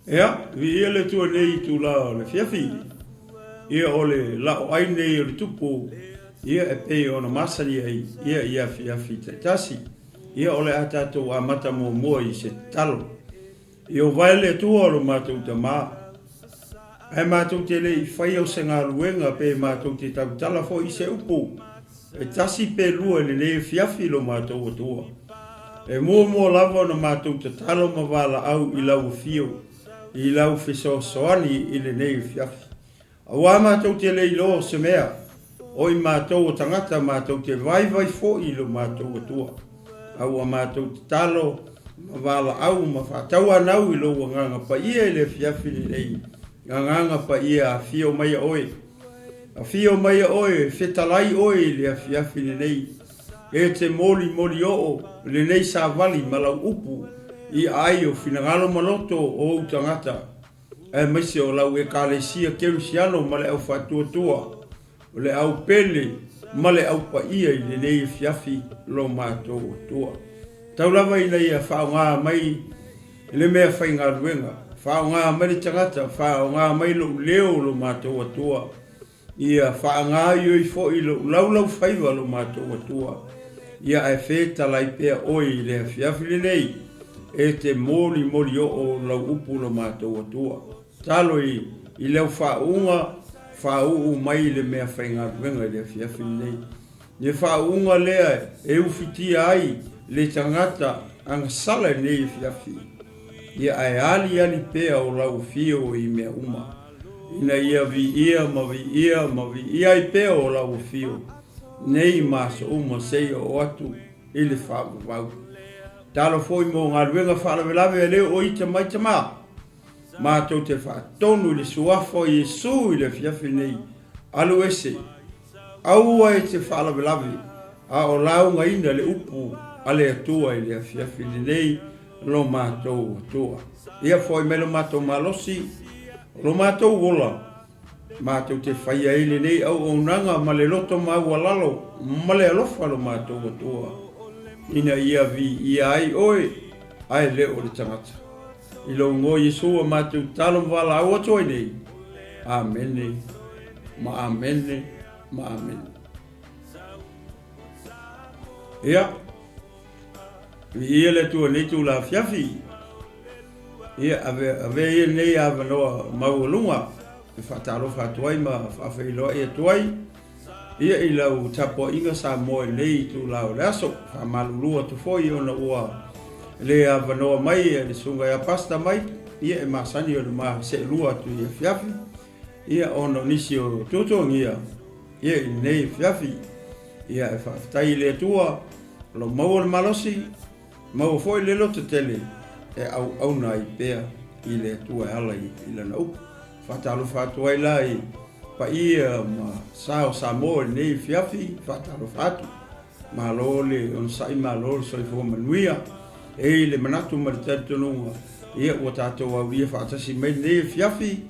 Ia, vi ia le tua nei tu la le fiafi. Ia o le LAOAI nei o le tupu. Ia e pei o na masari ai. Ia fiafi te tasi. Ia o le atatou a mata mua I se talo. Ia o vai le tua o lo mātou ta maa. Ai mātou te le I whai au se ngā ruenga pe mātou te tautala fo I se upu. E tasi pe lua le nei fiafi lo mātou o tua. E mua lava na mātou te talo mawala au I lau fio. I lau fiso soani I le nei fiafi. Awa mātou te le ilo se mea. O I mātou o tangata mātou te vai fo I lo mātou o tua. Awa mātou te talo mawala au mawhatau anau I lo nganga pa ia I le fiafi le nei. Nganga pa ia a fio mai oe. A fio mai oe, fetalai oe le a fiafi le nei. E te moli o le nei sa vali malau upu. I ai o finagalo maloto o utangata. E maise o lau e kalesia kerusiano ma le au fatuatua. O le au pele ma le au pa ia I le nei fiafi lo mātou tua. Tau lava I nei a whao ngā mai le mea whai ngā ruenga. Whao ngā mai le tangata, whao ngā mai lo leo lo mātou atua. Ia whao ngā I fo I lo lau whaiva lo mātou atua. Ia e wheta lai pea oi le fiafi le nei. E te moli o lau upu lo mātou atua. Talo I leo whaunga mai le mea whai ngā ruenga le fiafi le nei. Ia whaunga lea e ufitia ai le tangata anga sala nei fiafi. Ia ai ali pea o lau fio I mea uma. Ina ia vi ia I pea o lau fio. Nei maso uma sei o atu I le whau. Talo foi mo ngā ruenga whaalawelawe leo o ita mai tama. Mātou te whaatonu le suafo Yesu I le fiafi nei. Alu ese. Aua e te whaalawelawe. A o launga ina le upu. Ale atua I le fiafi nei. Lo mātou atua. Ia foi me lo mātou malosi. Lo mātou wola. Mātou te whaia ele nei au o nanga ma le loto maua lalo. Ma le alofa lo mātou atua. Ina ia vi ia ai oe. Ai leo le tangata. I lo ngō Yesu a mātou talo mwala au atoi nei. Amene. Ma amene. Ma amene. Ia. Ia le tua nei tu la fiafi. Ia ave ia nei a vanoa maulunga. E whataro whatuai ma whawhailoa e tuai. Ia I lau tapo inga sa moe nei tu lau leaso. Whamalulua tu foi ona ua. Le a vanoa mai e le sunga e pasta mai. Ia e masani o le maa se lua tu ia fiafi. Ia ono nisi o tutongia. Ia I nei fiafi. Ia e whaftai le tua. Lo maua le malosi. Mau foi le loto tele e au nai pea I le tua ala I le nau. Whatalo whatuai lai pa ia ma sao Samoa nei fiafi whatalo whatu. Ma lo le on sai ma lo soi fo manuia. E le manatu ma le tatununga. Ia ua tātou au ia whatasi mai nei fiafi.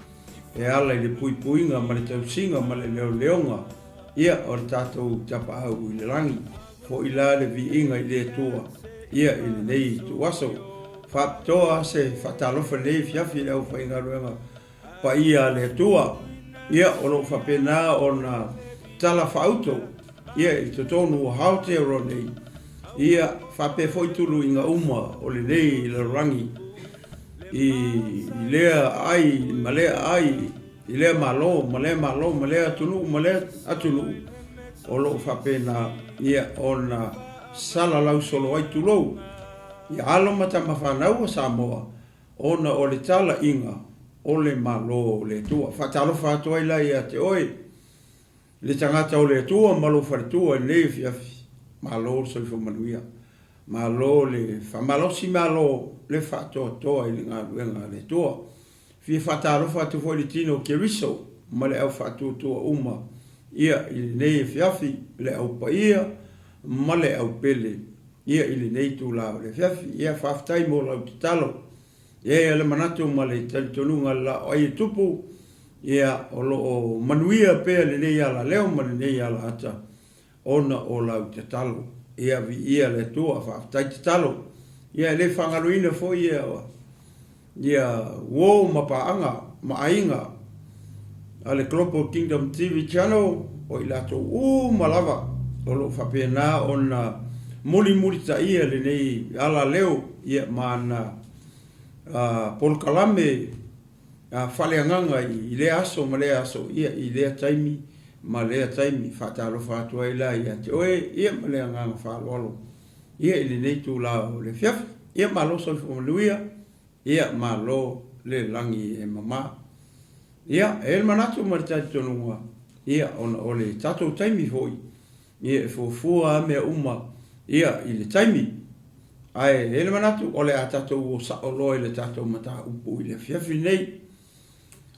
E ala I le puipuinga ma le tausinga ma le leonga. Ia o le tātou tapa au I le rangi. Fo I la le vi inga I le tua. Ia I le nei tu aso. Whaptoa se whatalofa nei fiafi le au whainga ruenga. Pa ia le tua. Ia o lo whapena o na tala whauto. Ia I to tonu o Aotearoa nei. Ia whape foitulu inga uma o le nei le rangi. I lea ai, malea ai. I lea malo, malea atunu. O lo whapena ia o na sala lau solo ai tulou. Ia alo mata mawhanau a Samoa. Ona o le tala inga. O le malo le tua. Whatalo whatua ila ia te oe. Le tangata o le tua malo wharetua nei fiafi. Malo soifo manuia. Malo le whamalosi malo le whatoa toa I le ngā ruenga le tua. Fie whatalo whatu fo Leatinuu keriso. Ma le au whatua tua uma. Ia I le nei fiafi. Le au pa ia. Ma le au pele. Ia I le nei tu lao le fiafi. Ia whaftai mo lau te talo. Ia le manatu ma le talitonunga LAOAI TUPU. Ia o lo o manuia pea le nei ala leo ma le nei ala ata. Ona o lau te talo. Ia vi ia le tua whaftai te talo. Ia le whangaruina fo ia wo mapaanga, maainga, ale Global Kingdom TV channel, o ilato malava, o lo whapena ona muli ta ia le nei ala leo, ia mana polkalame, whaleanganga i le aso, ma le aso, ia i lea taimi, ma lea taimi, whatalo whatua ila ia te oe, ia ma lea nganga whalwalo, ia i le nei tu lao le fiafi, ia ma lo so whamanuia, ia ma lo le langi e mama, ia e manatu ma le tati tonunga, ia ona o le tatou taimi hoi, ia e fua mea uma, ia i le taimi, ai e le manatu o le a tatou o sa o loe le tatou mata upu i le fiafi nei,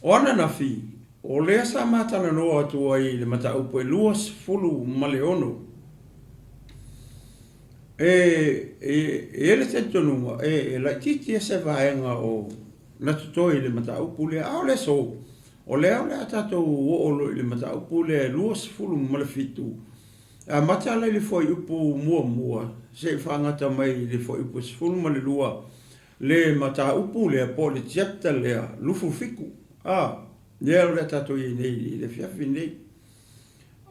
ona na fi, o lea sa matana noa atua i le mata upu e luas fulu maleono. E le tentonunga, e la titi e se vaenga o natutoi le mata upu le au le so. O lea le atatou o olo i le mata upu le luas fulu malefitu. A mata le foi upu mua, se whangata mai le foi upu fulu male lua. Le mata upu le po le chapter le lufu fiku. Lea le tato i nei, le fiafi nei.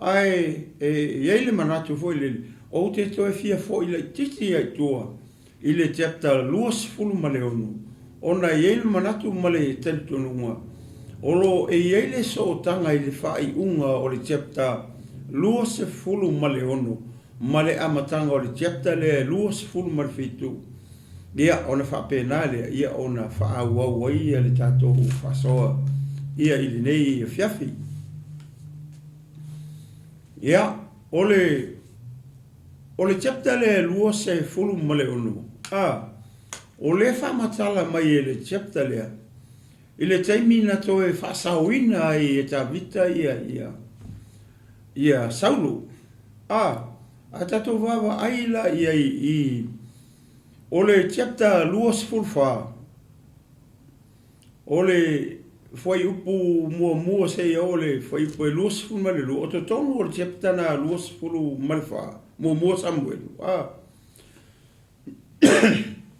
Ai, iei le manatu foi le, o te toe fia foi le titi ai tua, i le chapter luas fulu male onu. Ona iei le manatu male tentonunga. Olo iei le so tanga i le fai unga o le chapter luas fulu male onu. Male amatanga o le chapter le luas fulu male fitu. Ia ona whapena le, ia ona whaawawai le tato whasoa. Ia i le nei fiafi. Ia, ole chapter le lua se fulu male onu. Ole whamatala mai e le chapter lea. I le taimi na toe whasawina i e ta vita ia Saulu. A tato wawa aila ia i ole chapter lua se fulu wha. Ole foi upu mua se ole foi upu luas fulu male lu o to tonu o chapter na luas fulu malfa mua Samuel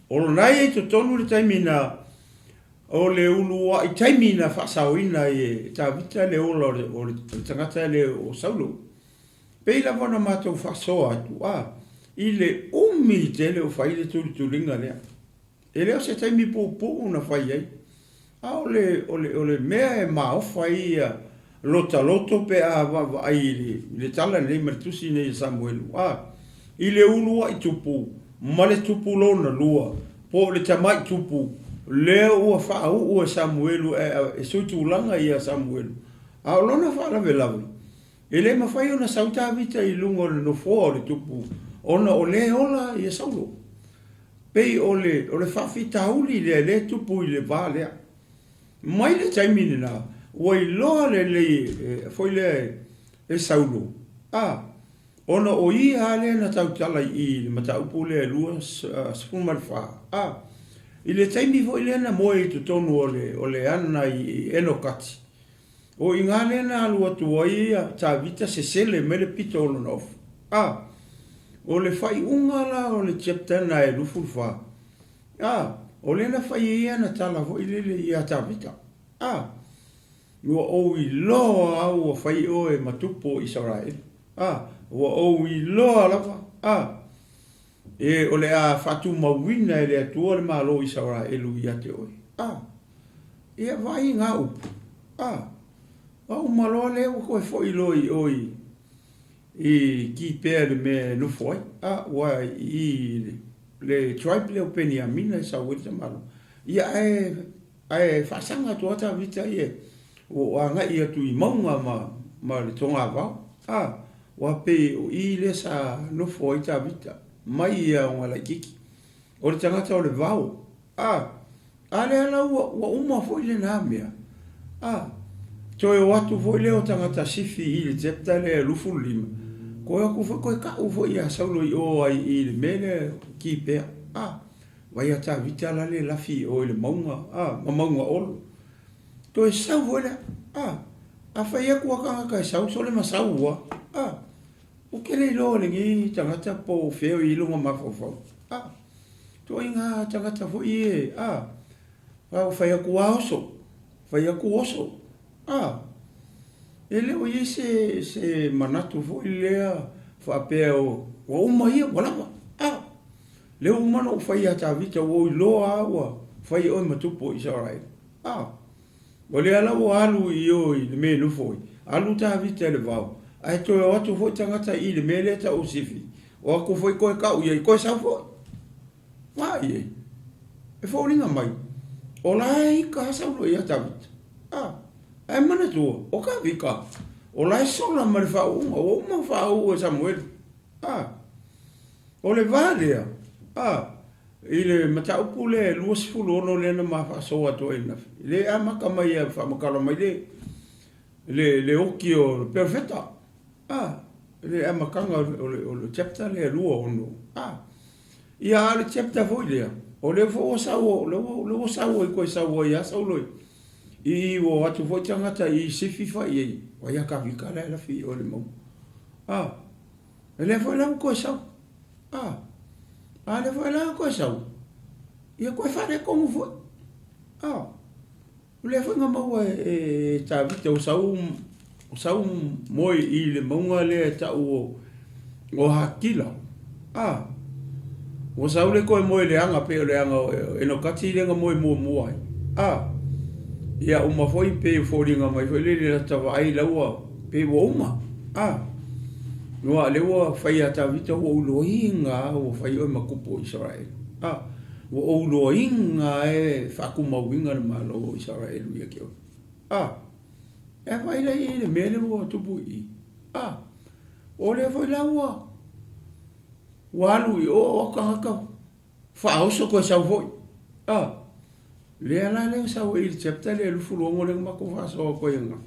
o nai to tonu le taimina o le ulu i taimina fasawina e ta vita le o le tangata le o Saulo pe la bona mato fasoa tu i le umi te le o fai le tulinga le ele o se taimi pu na fai ai ole mea e maofa ia loto pe ai le tala nei martusi nei Samuel. I le ulua i tupu, ma le tupu lona lua, po le tamai tupu, lea ua whaau ua Samuelu e sutu langa ia Samuelu. Lona whaalawe lawe. E le mawhai ona sauta vita i lunga le no fua le tupu, ona o le ola ia Saulo. Pei ole whawhita uli le tupu i le vā lea. Mai le taimine na, wai loa le foi le Saulo. Ona o i hale na tautala i le mataupu le lua sepulu malfa. I le taimi foi le na moe tu tonu o le ana i enokati. O i ngā le na alua tua i ta vita se sele me le pito o lonof. O le fai unga la o le chapter na e lufulfa. O le na fai ia na tala foi le ia ta vita. Ua o i loa au a fai o e matupo Israel. Ua o i loa lava. E o le a fatu mawina e le atua le malo Israel ia te oi. Ia vai ngā upu. Au malo le ua koe foi loi oi. I ki pēr le me nufoi. Ua i le tribe le o peni amina e sa wita malo. Ia ai whasanga tu ata vita ie. O anga ia tu i maunga ma le tonga vau. Wa pe o i le sa nofo i ta vita. Mai ia o ngala kiki. O le tangata o le vau. Ale ala ua uma foi le nā mea. Toi o atu foi le o tangata sifi i le tepta le lufu lima. Koe aku foi koe ka u foi ia Saulo i o ai i le mele ki pea. Vai ata vita la le lafi o le maunga, maunga olo. To e sau vola, a fai aku aka ka sau so le masau wa. O ke le lo le ngi tangata po feo i lunga mafofo. to inga tangata fo ie wa fai aku oso ele o ie se manatu fo ilea fa peo o uma ia wala le uma no fai ata vita o loa wa fai o matupo is alright o le ala o alu i o i le me no foi alu ta vita le vau ai to o atu fo tangata i le mele ta o sifi o ako foi ko ka u ia ko sa fo wa ie e fo ringa mai o lai ka sa lo ia ta vita ai mana tu o ka vika o lai sola mar fa o ma fa o Samuel o le vale ile mataupu le luas fulu ono le na mafa so ato ina le amaka mai fa makala mai le okio perfecta le amakanga o chapter le luo ono ia le chapter foi le o le fo sawo le sawo ko sawo ya sawo i wo atu foi tangata i sifi fa i wa ya ka vikala la fi o le mo le foi la ko sawo le foi la ko sawo ia ko fa le como foi le foi ngama e ta vita o sawo moi i le monga le ta o hakila o sawo le ko moi le anga pe le anga e no kati le ngamo mo ai ia uma foi pe foringa mai foi le ta vai la o pe o uma no le o fai ata vita o loinga o fai o makupo Israel o loinga e fa kuma winga le malo Israel ia ke e vai le mele o tupu i o le foi la o walu o ka fa o so ko sa foi le ala le sa o il chapter le lu fulu ngo le ma ko fa so ko yenga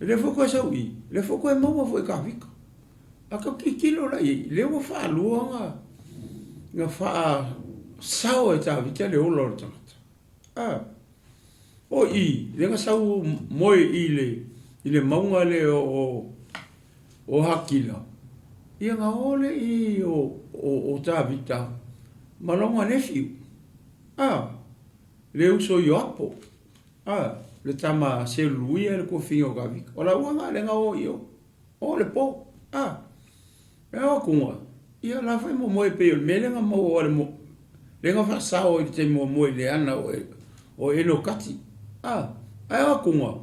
le fo ko sa ui le fo ko mo foi ka vika aka kilo la i le o fa luanga nga fa sao e ta vita le o lor tangata o i le nga sao moi ile maunga le o hakila ia nga ole i o ta vita malonga nefiu le uso i apo le tama se luia le kofinga o ka vika o la uanga le nga o io o le po e o kunga ia la fai mo e pe me le nga mo o le mo le nga fa sao i te mo le ana o eno kati e o kunga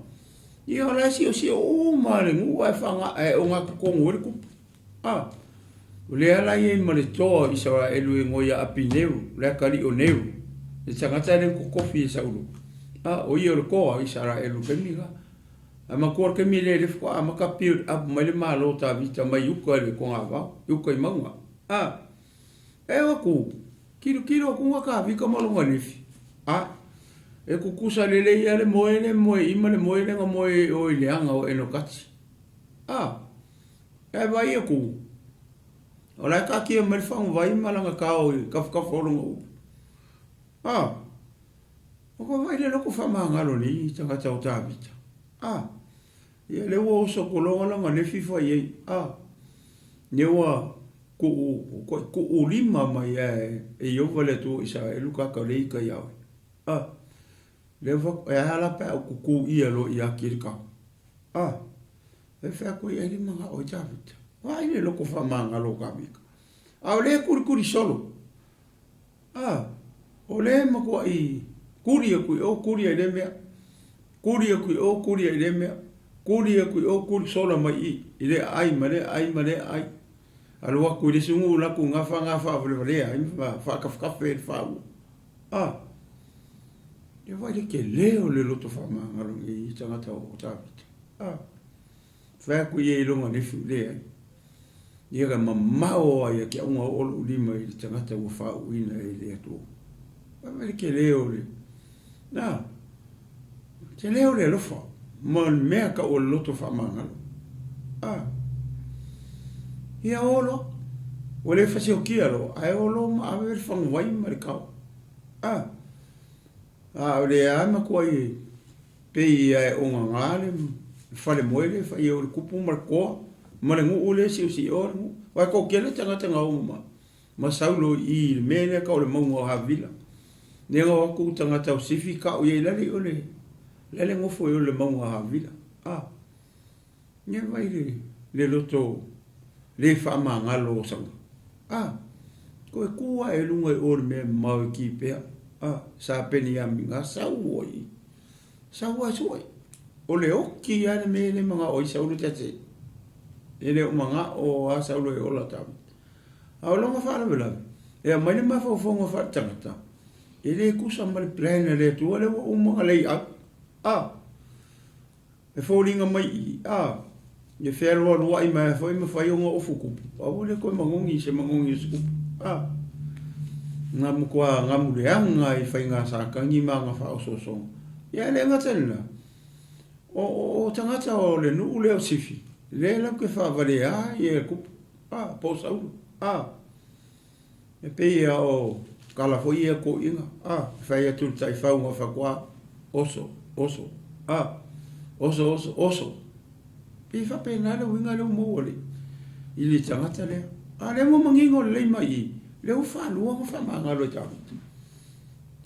ia la si o ma le ngu ai fanga e o nga ko ngori ku o le ala i ma le toa i sa e lu ngo ia apineu le kali o neu le tangata le ko kofi sa ulu o ia le ko i sa e lu kemiga ama ko ke mi le fo ama ka pi ab mai le malo ta vita mai uko le ko ava uko i manga e o ku kilo ku ka vi ka malo ngani e ku kusa le ia le moe i ma le moe le nga moe o i le anga o eno kati e vai e ku o la ka ki me fa vai malanga ka o ka folo o ko vai le lo ku fa manga lo ni tanga ta vita ia le wo so ko lo nga le fifa ye ne wa ku ulima mai e yo vale tu isa e luka ka le ka ya le va e ala pa ku ia lo ia kirka e fa ko ia ni manga o javita vai le lo ko fa manga lo ka bika o le kuri solo o le ma ko i kuri le me kuri le me kuri solo mai ile ai mare alua ku le sungu la ku ngafa vale ai fa ka fa e vai le ke leo le loto fa manga lo i tanga ta o ta fa ku ye lo ngani fu le ai ia ga mamao ai ke unga o lima i tanga ta o fa uina e le to va le ke leo le ke leo le lo fa mon mea ka o loto fa manga ia olo o le fasi o kia lo ai olo ma ave fa wai ma ka o le ama ko ai pe ia o ngale fa le moele fa ia o kupu mar ko ma le ngu le si o wa ko kele tanga tanga o ma Masaulo I mene ka o le maunga o havila. Nenga waku tangata o sifi ka o ye lale o lele ngofo o le maunga o havila. Nye vai le loto le whama ngalo o sanga. Koe kua e lunga e ore me mau ki pea. Sa peni a minga sau oi. Sau ai suai. O le oki ane me le mga oi saulu tate. Ele o mga o a saulu e ola tabi. Au longa whara vela. E a maile mawhauwhonga whara tangata. Ele kusa mali plana le tua le o mga lei a. E whauringa mai I. E whērua rua I mai whai ma whai o ngā ofu kupu. Au le koe mangongi se mangongi se kupu. Ngā mukua ngā mureanga I whai ngā sākangi mā ngā whao sosonga. Ia le ngatanina. O tangata o le nuu leo sifi. Le lau ke whaavare I e kupu. Pōsauru. E peia o kalafo I e ko inga. Whai atu tai whaunga whakua. Oso. Oso. Pei whapena le winga leo mōle. I le tangata leo. Le mo mangingo le leima I. Leo whanua mo whamangalo tamu.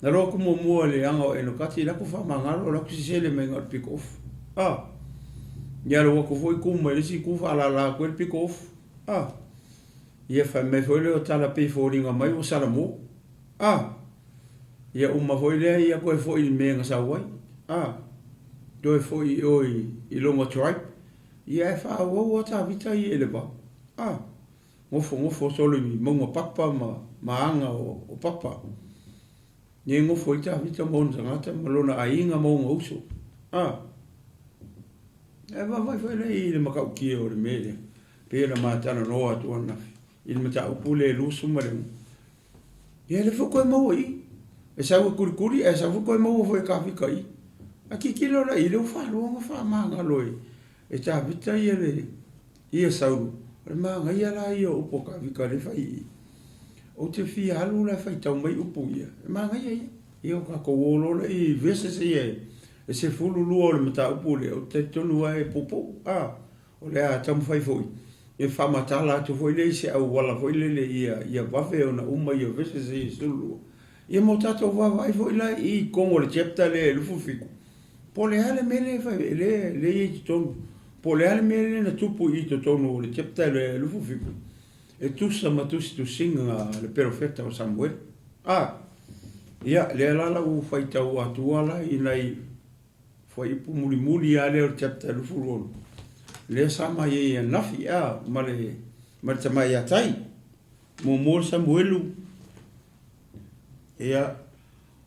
Na roko mo mua le anga o enokati. Lako whamangalo. Lako sisele me ngar pick off. Niaro wako foi kuma. Lesi kufa la koe pick off. Ia whamei foi leo tala pei fōringa mai o saramo. Ia uma foi lea ia koe foi I menga sa wai. Doe foi oi I longa tribe. Ia e whaawau o ta vita I ele ba. Ngofo solo I maunga papa ma anga o papa. Nye ngofo I ta vita maunga ngata malona a inga maunga uso. E vai foi lei le makau kia o le mele. Pera mātana noa tuana. I le mata upule lusu maremu. Ia le whukoi maua I. E saua kurikuri, e sa whukoi maua foi kawhika I. A kikilo la I leo whaluanga whamanga loi. E tā vita I le ia sauru. Le maanga ia la ia upo kawhika le whai I. O te whi alu la whai tau mai upo ia. E maanga ia ia. Ia o kako wolo la I vese se ia. E se fulu lua o le mata upule. O te tonua e popo. O le a tamu whai foi. E whamatala atu foi le se au wala foi lele ia wafe o na uma ia vese se I sulu. Ia mo tato wawai foi la I kongo le chapter le lufu fiku. Po le hale mele whai le I tonu. Po le hale mele na tupu I tonu o le chapter le lufu fiku. E tusa matusi tu singa le perofeta o Samuel. Ia le alala u whai tau atua la I nai whai ipu muli a le o chapter lufu ronu. Le sama ye nafi ma tamai atai mo Samuelu ia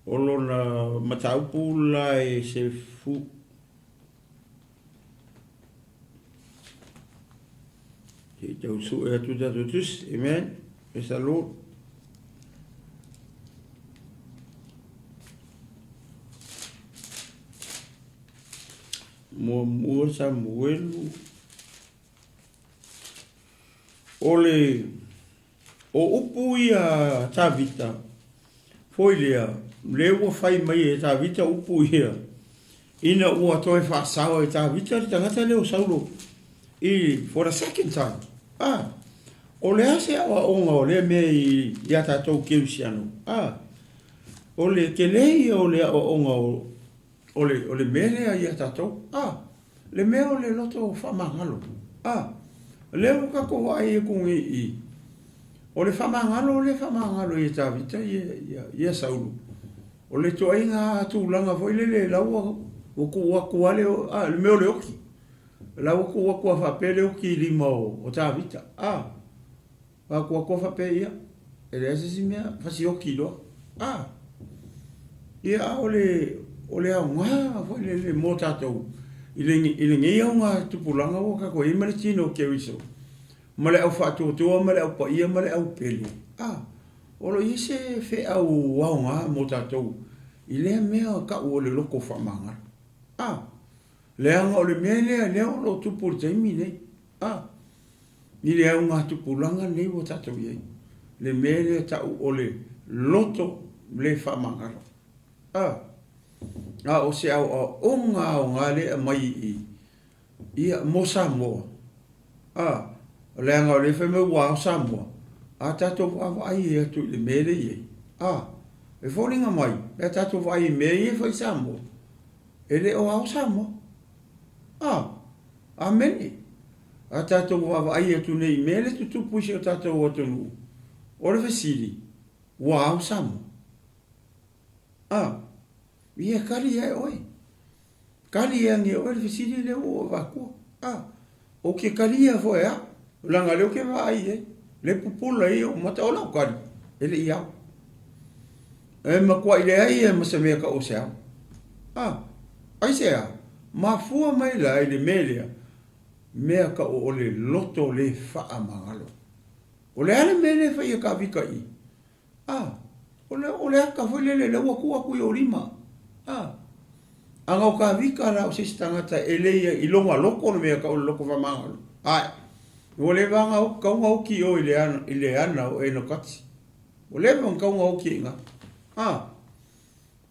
olona mataupu la e se fu e tau su e tu da tus amen e salut mo Samuelu Ole o upu ia tavita foi lea leo fai mai e tavita upu ia ina ua toe whaasawa e tavita li tangata leo saulo I for a second time o lea se awa onga o lea me I ia tatou keusiano o le kelei o lea o onga o le mele ia tatou le mea o le loto whamangalo leo kako wai e kungi I. O le whamangalo I ta vita ia saulu. O le toa inga tūlanga foi le laua o kuakua leo, le meo le oki. Laua kuakua whape le oki lima o ta vita. Kuakua whape ia. E le asasi mea, fasi oki loa. Ia o le aunga foi le mo tatou. I le ngei au ngā tupulanga o kako I male tino ke wiso. Male au whātua, male au paia, male au pelu. Olo I se whe au wau ngā mo tātou. I lea mea ka o le loko whamanga. Lea ngā o le mea lea o lo tupu taimi nei. Ni lea au ngā tupulanga nei o tātou iei. Le mea lea tau o le loto le whamanga. O se au o ngā lea mai I mo Samoa. Le anga o le wheme ua o Samoa. a tatou whaai e atu le mele i e whoringa mai e tatou whaai me i e whai Samoa e le o au Samoa a meni a tatou whaai atu nei mele tu tupu isi o tatou atonu o le whesiri ua au Samoa ia kari e oi kari e ange o le whesiri le o wakua o ke kari e fo ea langa leo ke whaai le pupula i o mata o lau kari ele i au e makua i le ai e masa mea ka o se au ai se a mafua mai la i le melea mea ka o le loto le faa mangalo o le ale mele fai e ka vika i o le aka fai le ua kua kui o rima anga o ka vika la o sisi tangata eleia i longa loko le mea ka o le loko fa mangalo o le vanga o kaunga o ki o i le ana o eno kati o le vanga kaunga o ki inga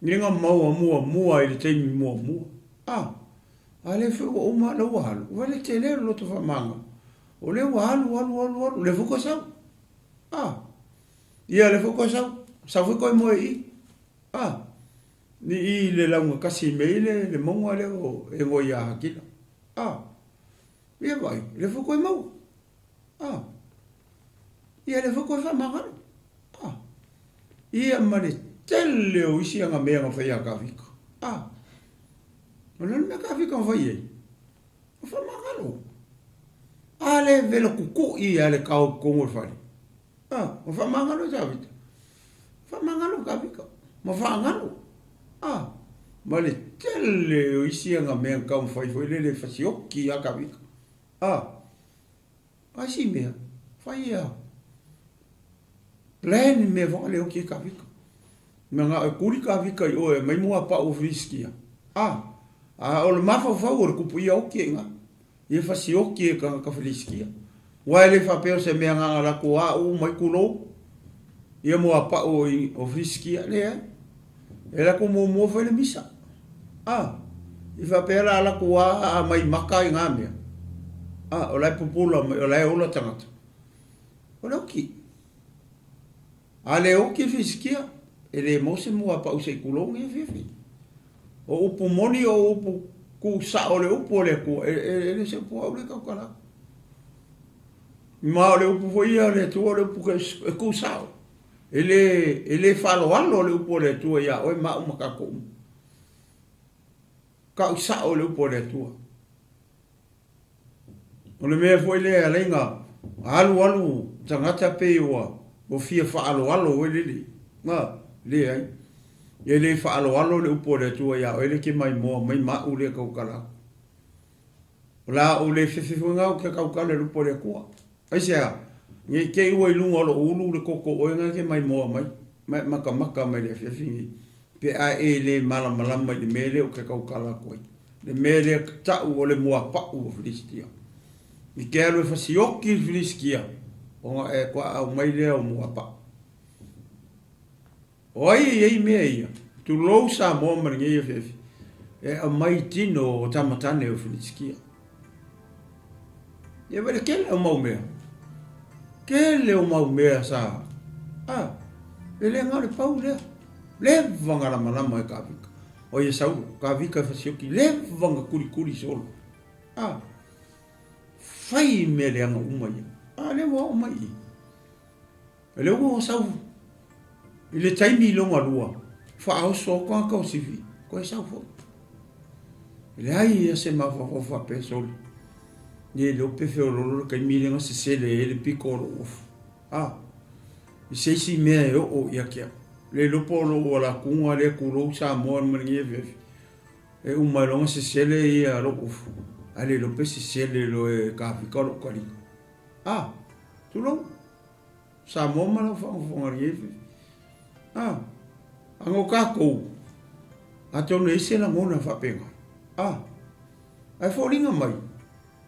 ninga mua i le teimi mua a le fe o uma la wahalu o le te le loto fa manga o le wahalu le fuko sau ia le fuko sau fuko i moe i ni i le launga kasi mei le monga le o e ngoi a hakina ia vai le fuko i mau ia le fuko i fa manga ia ma le tele o isi anga mea ngawhai a kawika o lana mea kawika ngawhai ei o fa mangalo a le velo kuku i a le kau kongo whare o fa mangalo tawita fa mangalo kawika ma fa angalo ma le tele o isi anga mea kau mwhai fwai le fasioki a kawika a si mea whai a plan mea whale o ki kawika me nga kuri kawika i oe mai mua pa o friskia o le mafau o le kupu ia o ki nga i e fasioki e ka friskia wai le whapeo se mea nga lako a o mai kulo ia mua pa o friskia lea e lako mua whai le misa i whapea la lako a mai maka i ngā mea o lai pupula o lai ola tangata o le oki a le oki friskia e le mose mua pa usai kulong e fifi o upu moni o upu ku sa o le upu o le ku e le se pu au le kaukala ma o le upu foi a le tu o le upu e ku sa e le falo alo le upu o le tu ia o ma uma ka ko ka sa o le upu o le tu o le me foi le alenga alu tangata pe o fia fa alo o le le ai e le fa alo le upo le tua ia o le ke mai ma u le kaukala la o le fififunga o ke kaukala le upo le kua ai sea nge ke ua i lunga lo ulu le koko o nga ke mai maka mai le fifingi pe a e le malama le mele o ke kaukala koi le mele ta o le mua pa o filistia i ke alo fasioki filistia o nga e kwa au mai le o mua pa oi ei mea ia tu lou sa mo maringa ia fefi e a mai tino o tamatane o filiskia ia vele kele o mau mea sa e le ngare pau lea le vanga la malama e kawika o ia sau kawika fasioki le vanga kuri solo fai me le anga umai le wa umai le wa sau i le taimi longa lua fa au so kwa ka sivi ko sa fo le ai se ma fa pesol ni lo pe fe lo ka mi le se le piccolo i se si me o ia kia le lo polo o la kunga le kulo sa mo ngi e un malonga se le ia lo ale lo pe se le lo ka fi ko ko ri tu lo sa mo ma lo fa ngi ango kako atonu ese la mona fa penga ai folinga mai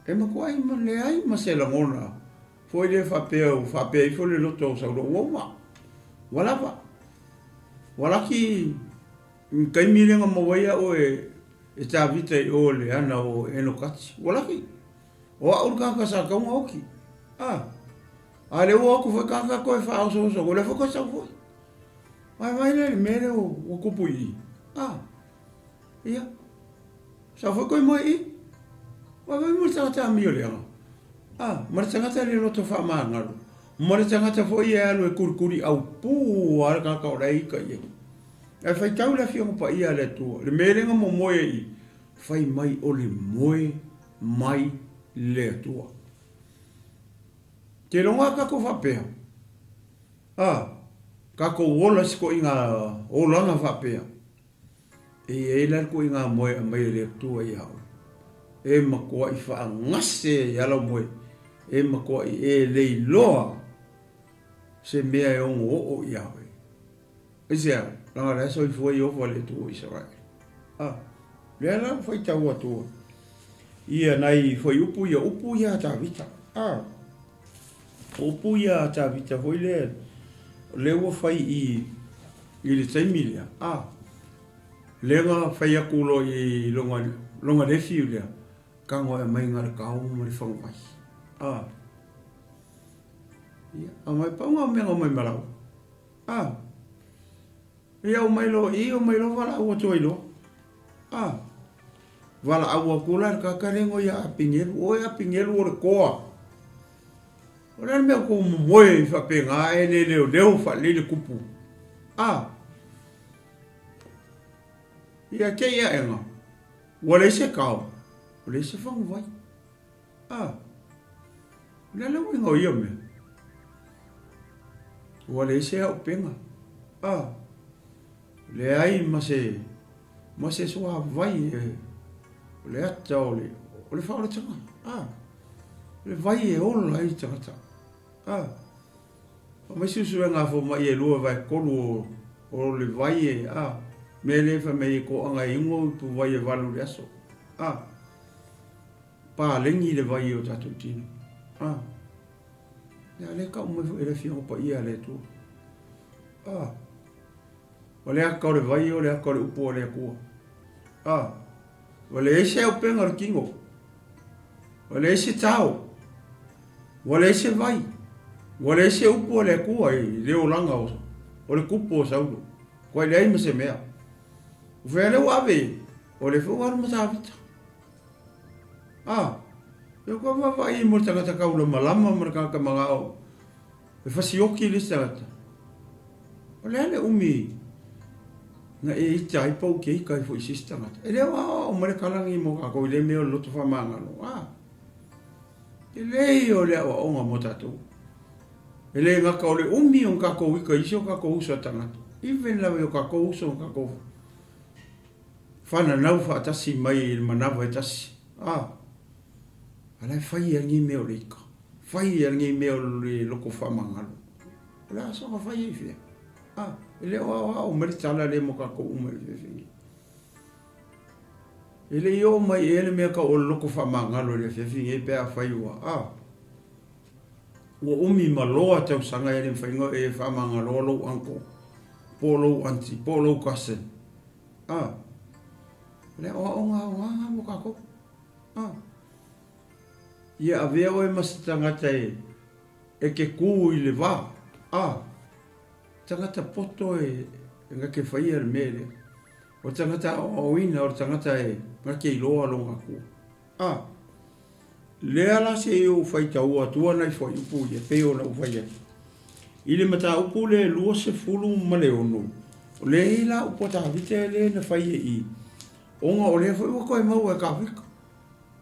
e ma ko ai ma le ai ma se la mona foi le fa pe fo le loto sa lo wa wala ki kai mi le mo wa o e ta vita o le ana o eno kati wala ki o au ka sa ka mo oki A le ua ku foi kaka koe wha oso oso, ko le fo koe sau foi. Vai le mere o kupu i. Ia. Sau foi koe moi i. Vai mo tangata mi o le anga. Ma le tangata le loto wha maangaru. Ma le tangata foi e alu e kurikuri au pū ara kaka o rei ka ia. E whai tau la fionga pa ia le tua. Le merenga mo moe i. Whai mai o le moe mai le tua. Te ronga kako whapea. Kako wola siko i ngā olanga whapea. E lar ko i ngā moe a mai le tua i hau. E makoa i wha ngase i ala moe. E makoa i e lei loa. Se mea e ongo o i hau. E sea, langa reso i fua i ofa le tua i sarai. Lea la whai tau atua. Ia nai whai upu ia ta vita. Upu ia ta vita hoi le. Le ua whai i le taimilia. Lenga whai akulo i longa refi u lea. Kango e mai ngara kau mo le whangwai. Ia, a mai paunga mea o mai marau. Ia o mai lo wala ua toi lo. Wala aua kula ka karengo ia apingelu. O e apingelu o le koa. O le mea ko moe i whapenga e le leo wha le kupu. Ia ke ia enga. Wale se kau. Wale se whangu vai. Le lau ingo ia mea. Wale se au penga. Le ai ma se soa vai e. Le ata o le whaore tanga. Le vai e ola i tangata. O mai susu e ngā fo mai e lua vai kolu o le vai e. Me le wha mei ko anga ingo pu vai e walu le aso. Pa lengi le vai o tatu tino. Ia le ka umai fu e le fionga pa ia le tu. O le aka o le vai o le aka o le upu o le akua. O le ese au penga o kingo. O le ese tau. O le ese vai. O le ese upu o le akua i leo langa o le kupu o saudo. Koe le aima se mea. O whea leo ave. O le whungaru matawita. Yo ko va i mo tangata kaula malama marka ka mangao. E fasioki le tangata. O le umi. Na e tai pau ke kai fo sistema. E le o mare kalangi mo ka ko le me o loto fa manga no. E le o le o nga motatu. E le nga ka o le umi on ka ko wika iso ka ko uso tangata. Even la o ka ko uso ka ko. Fana nau fa tasi mai manava tasi. Ala fai ngi me o rika. Fai ngi me o le loko fa manga. La so fa fai fi. Ele o mari tala le mo ka ko umari fe. Ele yo mai ele me ka o loko fa mangalo le fe e pe a fai wa. O umi maloa te sanga ele fa ngo e fa mangalo lo anko. Polo anti polo kase. Le o nga mo ka ko. Ia avea o e masitangata e ke ku i le va. Tangata poto e nga ke whaia le mere. O tangata o ina o tangata e nga ke iloa longa ku. Lea la se e o whaita ua tua nai whai upu i e peo na uwhaia. I le mata upu le lua se fulu ma le ono. O le e la upo ta vite le na whaia i. Onga o le whai ua koe mau e ka wika.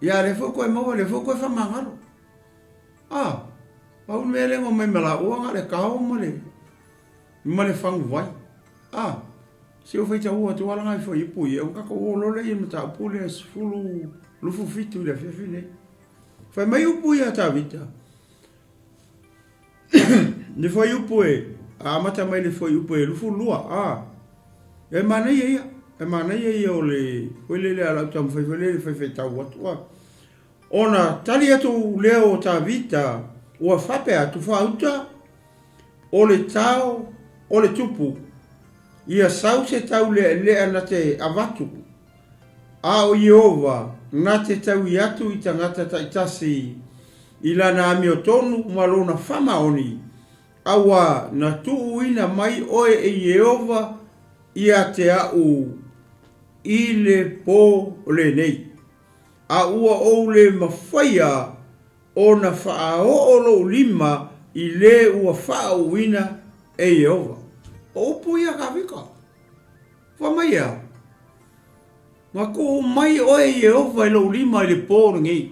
Ia le whai koe mau le whai koe whamangaro. Pau me le mai mala uanga le kao ma le. Ma le whangu vai. Se o whaita ua tu alanga i whai upu i. O kako o lole i mata upu le fulu lufu fitu le whiwhine. Whai mai upu i a ta vita. Ne whai upu e. Mata mai le whai upu e lufu lua. E mana ia. E mana ia o le. Hoi le ala tamu whai tau atua. Ona tali atu leo ta vita. Ua whape atu whauta. O le tau. O le tupu, ia sau se tau le ana te avatu. O Iova, na te tau i atu i tangata taitasi ila na mi o tonu malona fama oni awa na tuuina mai oe e Yehova ia te au i le po le nei a ua o le mawhaia o na wha o lo lima i le ua wha uina e Yehova o puia ka vika wha mai a ma ko mai oe Yehova i lo lima i le po ngi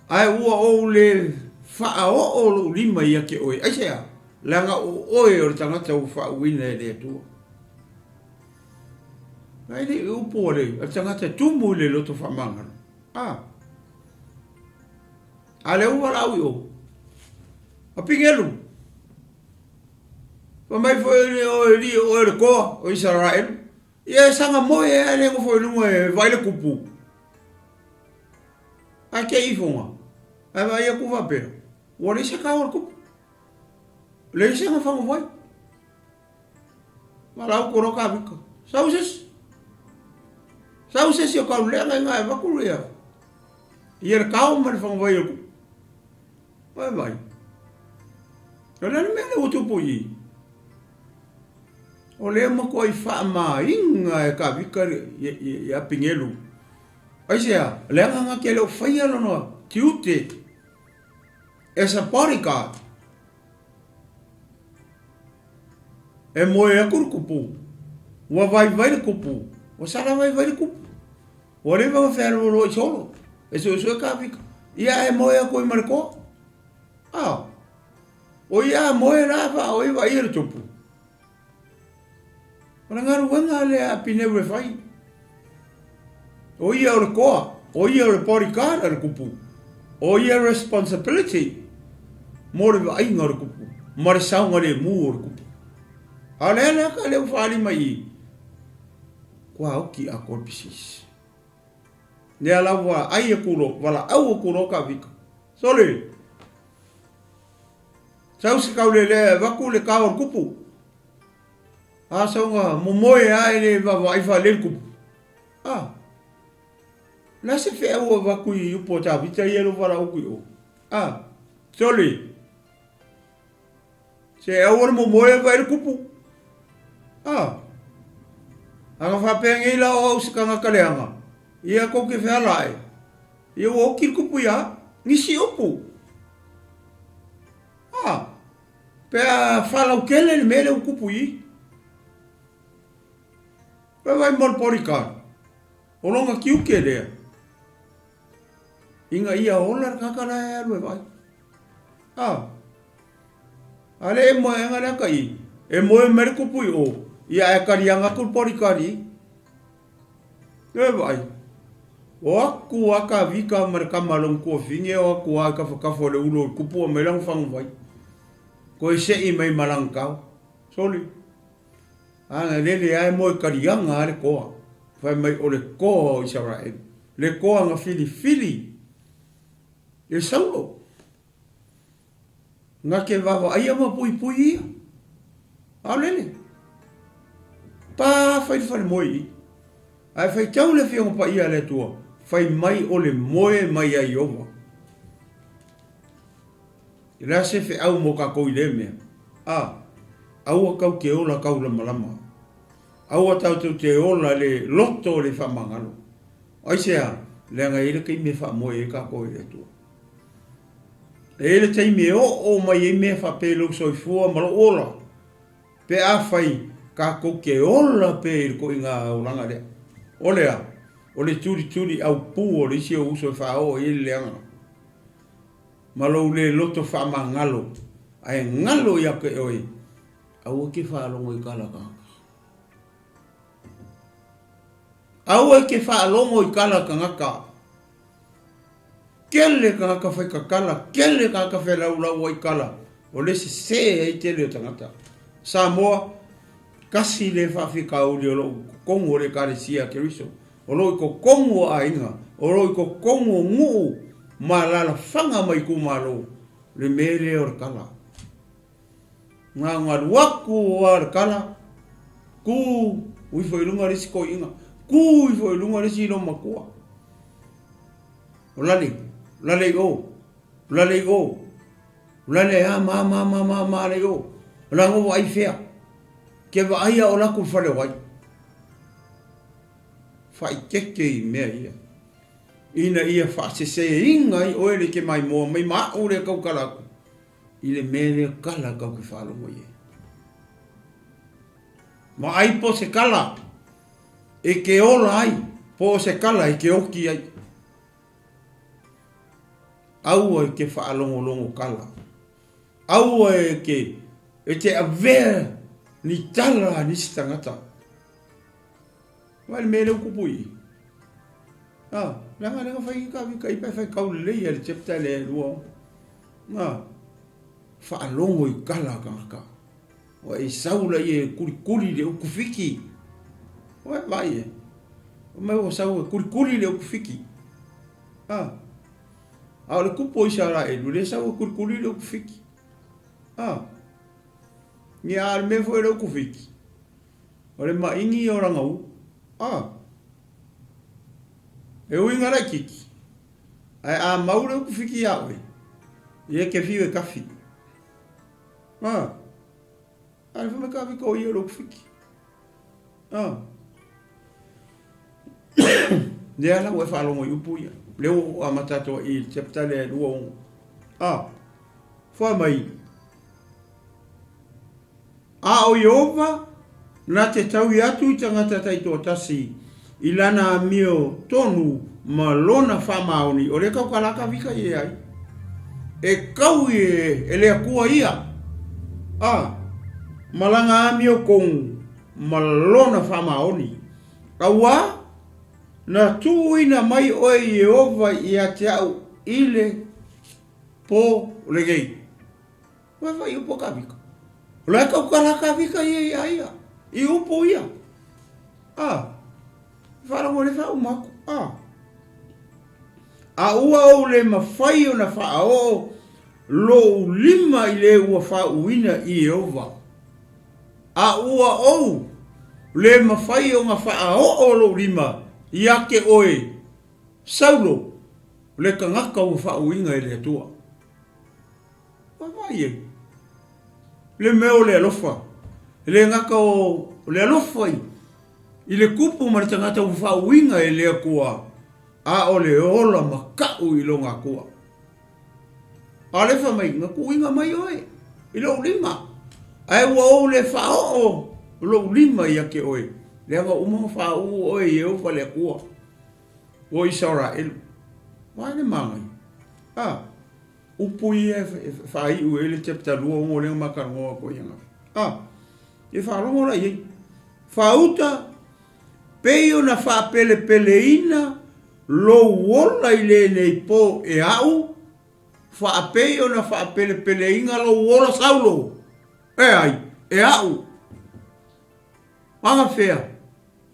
ai ua o le wha o lo lima i ake oe ai sea langa o oe o le tangata u wha uina e le atua ai le upo le o tangata tumu le loto wha mangana a le ua lau i o a pingelu pa mai foi o li o le koa o Israel ia sanga moe e le ngofo lunga e vai le kupu a ke ifonga a vai a kuva pera o le se ka o kupu le se nga fango vai ma lau koro ka vika sauses yo ka le nga e vakuria ia le ka o ma le fango vai o kupu vai Kena ni mele o tupu i. O le ma ko i wha ma inga e ka vika i a pingelu. Ai sea, le anga ke leo whaia lono tiute e sa parika. E moe a kurukupu. Ua vai le kupu. O sara vai le kupu. O le ma whēro lo i solo. E so e ka vika. Ia e moe a koe mariko. O ia moe la fa o iwa i le tupu. O ngaru wanga le a pineu e whai. O ia o le koa. O ia o le porikara le kupu. O ia responsibility. Mo le wa inga le kupu. Ma le saunga le mu o le kupu. A le ka le whaali mai. Kua oki a korpisis. Nea lawa ai e kuro. Wala au o kuro ka vika. Sole. Sau se kau le waku le kau o kupu. A saunga mo moe ai le wawa ifa le kupu. La se fe o waku i upo ta vita i ero wala uku i o. Sole. Se awar mo moe vai le kupu. Anga whapea la o usikanga kaleanga. Ia koke whealae. Ia o ki kupu ia. Nisi upu. Pea whalau kele le mele o kupu i. Pea vai mon porika. O longa kiuke lea. Inga ia ola kakara e alu e vai. Ale e moe anga lea kai. E moe mere kupu i o. Ia e karianga kul porika ni. E vai. O aku aka vika mara kamalong kua finge o aku aka whakafo le ulo kupu o melang whangu vai. Ko e se i mai malangkau. Soli. Anga lele ai moe karianga ale koa. Whai mai o le koa o Israel. Le koa nga fili. E saulo. Nga ke wawa ai ama pui ia. A lele. Pa whai moe i. Ai whai tau le whionga pa ia le tua. Whai mai o le moe mai ai ova. Ila se fe au mo ka koi le mea. Au a kau ke ola kau la malama. Au a tau te ola le loto le whamangalo. Ai sea, le anga ere kei me wha moe e ka koi le tua. E le tei me o mai e me wha pelo soifua malo ola. Pe a whai ka kau ke ola pe e ko inga oranga lea. Olea, o le turi au pu o le isi o uso e wha o e le anga. Malo le loto whamangalo. Ai ngalo ia ke oi. Au ke whalongo i kalaka. Au ke whalongo i kalaka ngaka. Kele ka ngaka whai kakala. Kele ka ngaka whai lau i kala. O le se e te leo tangata. Samoa, kasi le whawhika o le o kongo le karesia ke riso. O lo i ko kongo a inga. O lo i ko kongo nguu. Ma lala whanga mai kumalo. Le mele o kala. Ngā waku o ar kala. Ku ui foi lunga resi ko inga. Ku ui foi lunga resi no makua. lale o, lale ma le o, lango ai fea, ke va ai o la ku fale wai. Fai keke I mea ia. Ina ia fa se inga I oele ke mai mo, mai ma o le kau kalaku. I le mele kala kau ke whalo mo ia. Ma ai po se kala, e ke ola ai, po se kala e ke oki ai. Aua e ke whaalongo kala. Aua e ke, e te avea ni tala ni si tangata. Wale mele ukupui. Langa whai ka vika I pai kau lei ale chepta le rua. Whaalongo I kala kaka. Wa e saula I e kurikuri le ukufiki. Wa vai e. Mai o saula kurikuri le ukufiki. A le kupo I sara e le saula kurikuri le ukufiki. Ni a me foi le ukufiki. O le maingi o rangau. E uinga la kiki. Ai a maure ukufiki awe. Ie ke fiu e kafi. Ai fuma kafi ko I o ukufiki. Le ala ue whalongo I upuia. Leo a matato I chapta le luongo. Fua mai. A o Iova, na te tau I atu I tangata taito tasi, I lana mio tonu ma lona whamaoni, o le kau kalaka vika I ai. E kau e lea kua ia. Malanga amio kong ma lona whamaoni. Kaua, na tuina mai oe Iova I a te au ile po legei. Wewa I upo kavika. Lai kau kalaka vika ia ia. I upo ia. Wharango le whau maku. A ua o le mawhai o na whaao lo lima I le ua whau ina I Iova. A ua o le mawhai o nga whaao o lo lima I ake oe saulo le kangaka o whau inga I le atua. Wawai e. Le meo le alofa. Le ngaka o le alofa I le kupu ma le tangata o whauinga e lea kua. A o le ola makau I longa kua. A le whamai nga kuinga mai oe. I lo lima. Ai ua o le whao o lo lima I ake oe. Le anga umaha whao oe I ofa le kua. O I 𝚟𝚑𝚍𝚘. Mai le mangai. Upui e whai ue le chapta lua o le makarongoa ko ianga. E wharongo la iei. Whauta peo na whapele ina lo wola I le nei po e au. Whapeo na whapele inga lo wola saulo. E ai, e au. Anga whea.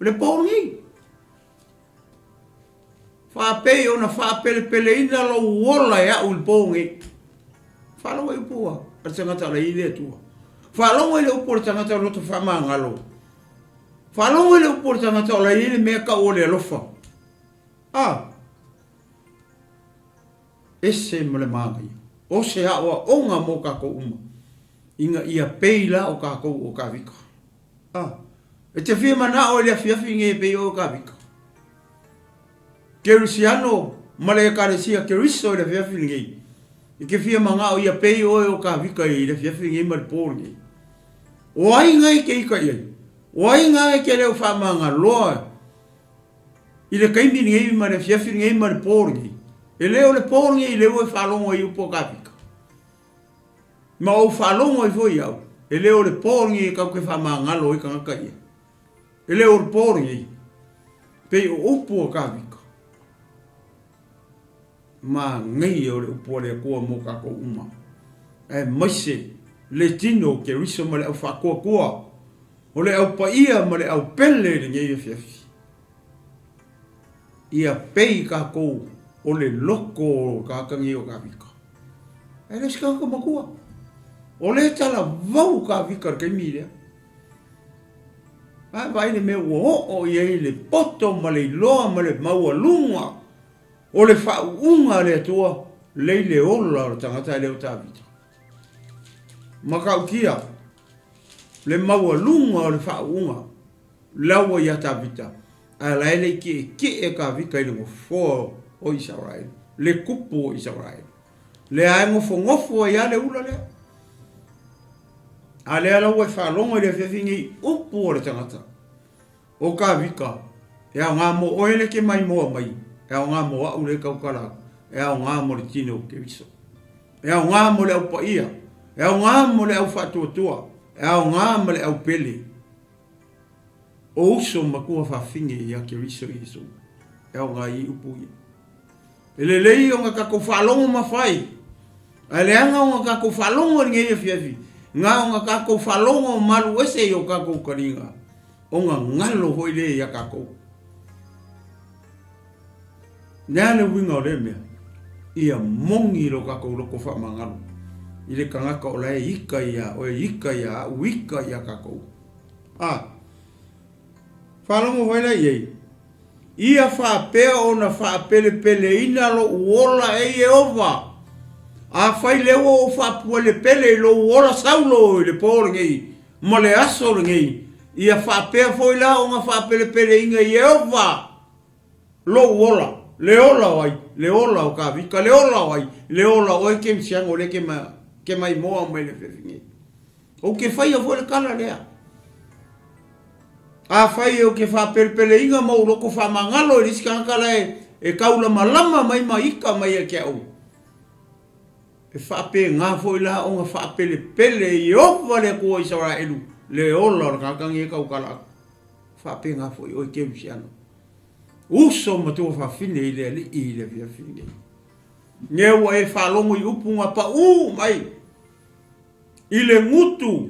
Le pōngi. Whapeo na whapele ina lo wola e au le pōngi. Whalonga I upua. A tangata la I le atua. Whalonga I le upua le tangata o loto whamangalo. Whalonga I le upua le tangata o la I le mea ka o le alofa. Ese mo le māngai. O se awa o ngā mō kako uma. Inga ia peila o kako o ka vika. E te whia mana o le afiafi nge pei o ka vika. Kerusiano, male e karesia keriso le afiafi nge. I ke whia manga o ia pei o ka vika I le afiafi nge mali pōri. O ai ngai ke ika iai. O ai ngai ke leo whamanga loa. I le kaimi nge ma le afiafi nge mali pōri. E leo le pōri I leo e whalongo I upo ka vika. Ma o whalongo I foi au. E leo le pōri I kau ke whamanga lo I kangaka ia. E leo le pōri pei o upo ka vika. Ma ngai o le upo le kua mo kako uma. E maise Leatinuu ke riso ma le au whakoa kua. O le au paia ma le au pele le ngai fiafi. Ia pei kako o le loko kakangi o ka vika. E le skaka makua. O le tala vau ka vika ke mirea. Vai le me o iei le poto ma le loa ma le maua lunga. O le whaunga le atua, lei le ola o tangata leo tāwita. Makaukia, le maua lunga o le whaunga, laua ia tāwita, a laele ki e ka vika i le ngofo o Israel, le kupu o Israel. Le a ngofo ia le ula lea. A le ala ua whalonga i le whiawhingi upu o le tangata. O ka vika, e a ngā mo oele ke mai moa mai, e a ngā mo au le kaukala, e a ngā mo le tino ke viso. E a ngā mo le au paia, e a ngā mo le au whatuatua, e a ngā mo le au pele. O uso makua whawhingi i a ke viso i iso, e a ngā i upu i. E le lei o ngā kako whalongo mawhai, e le anga o ngā kako whalongo ringe i a whiawhi, ngā o ngā kako whalongo maru ese i o kako karinga. O ngā ngalo hoi le i a kako. Nea le winga o le mea, ia mongi lo kako loko whamangalo. I le kangaka o le ika ia, o e ika ia, uika ia kako. Whalongo hoi le iei. Ia whapea o na whapele pele ina lo uola e ova. A whai leo o whapua le pele lo uola saulo i le pōre ngei, ma le aso ngei. Ia whapea foi la o ngā whapele pele inga i ova. Lo uola, le ola wai, le ola o ka vika, le ola wai, le ola o e ke msiango le ke mai moa mai le whiawhingi. O ke whai a foi le kala lea. A whai o ke whapele pele inga mau loko whamangalo i risika hankala e kaula malama mai ika mai a kia au. E whape ngā foi la o ngā whapele pele i ova le kua Israelu. Le ola o kakangi e kaukala. Whape ngā foi o i ke msiano. Uso matua whawhine i le ali i le whiawhine. Ngewa e whalongo i upunga pa mai. I le ngutu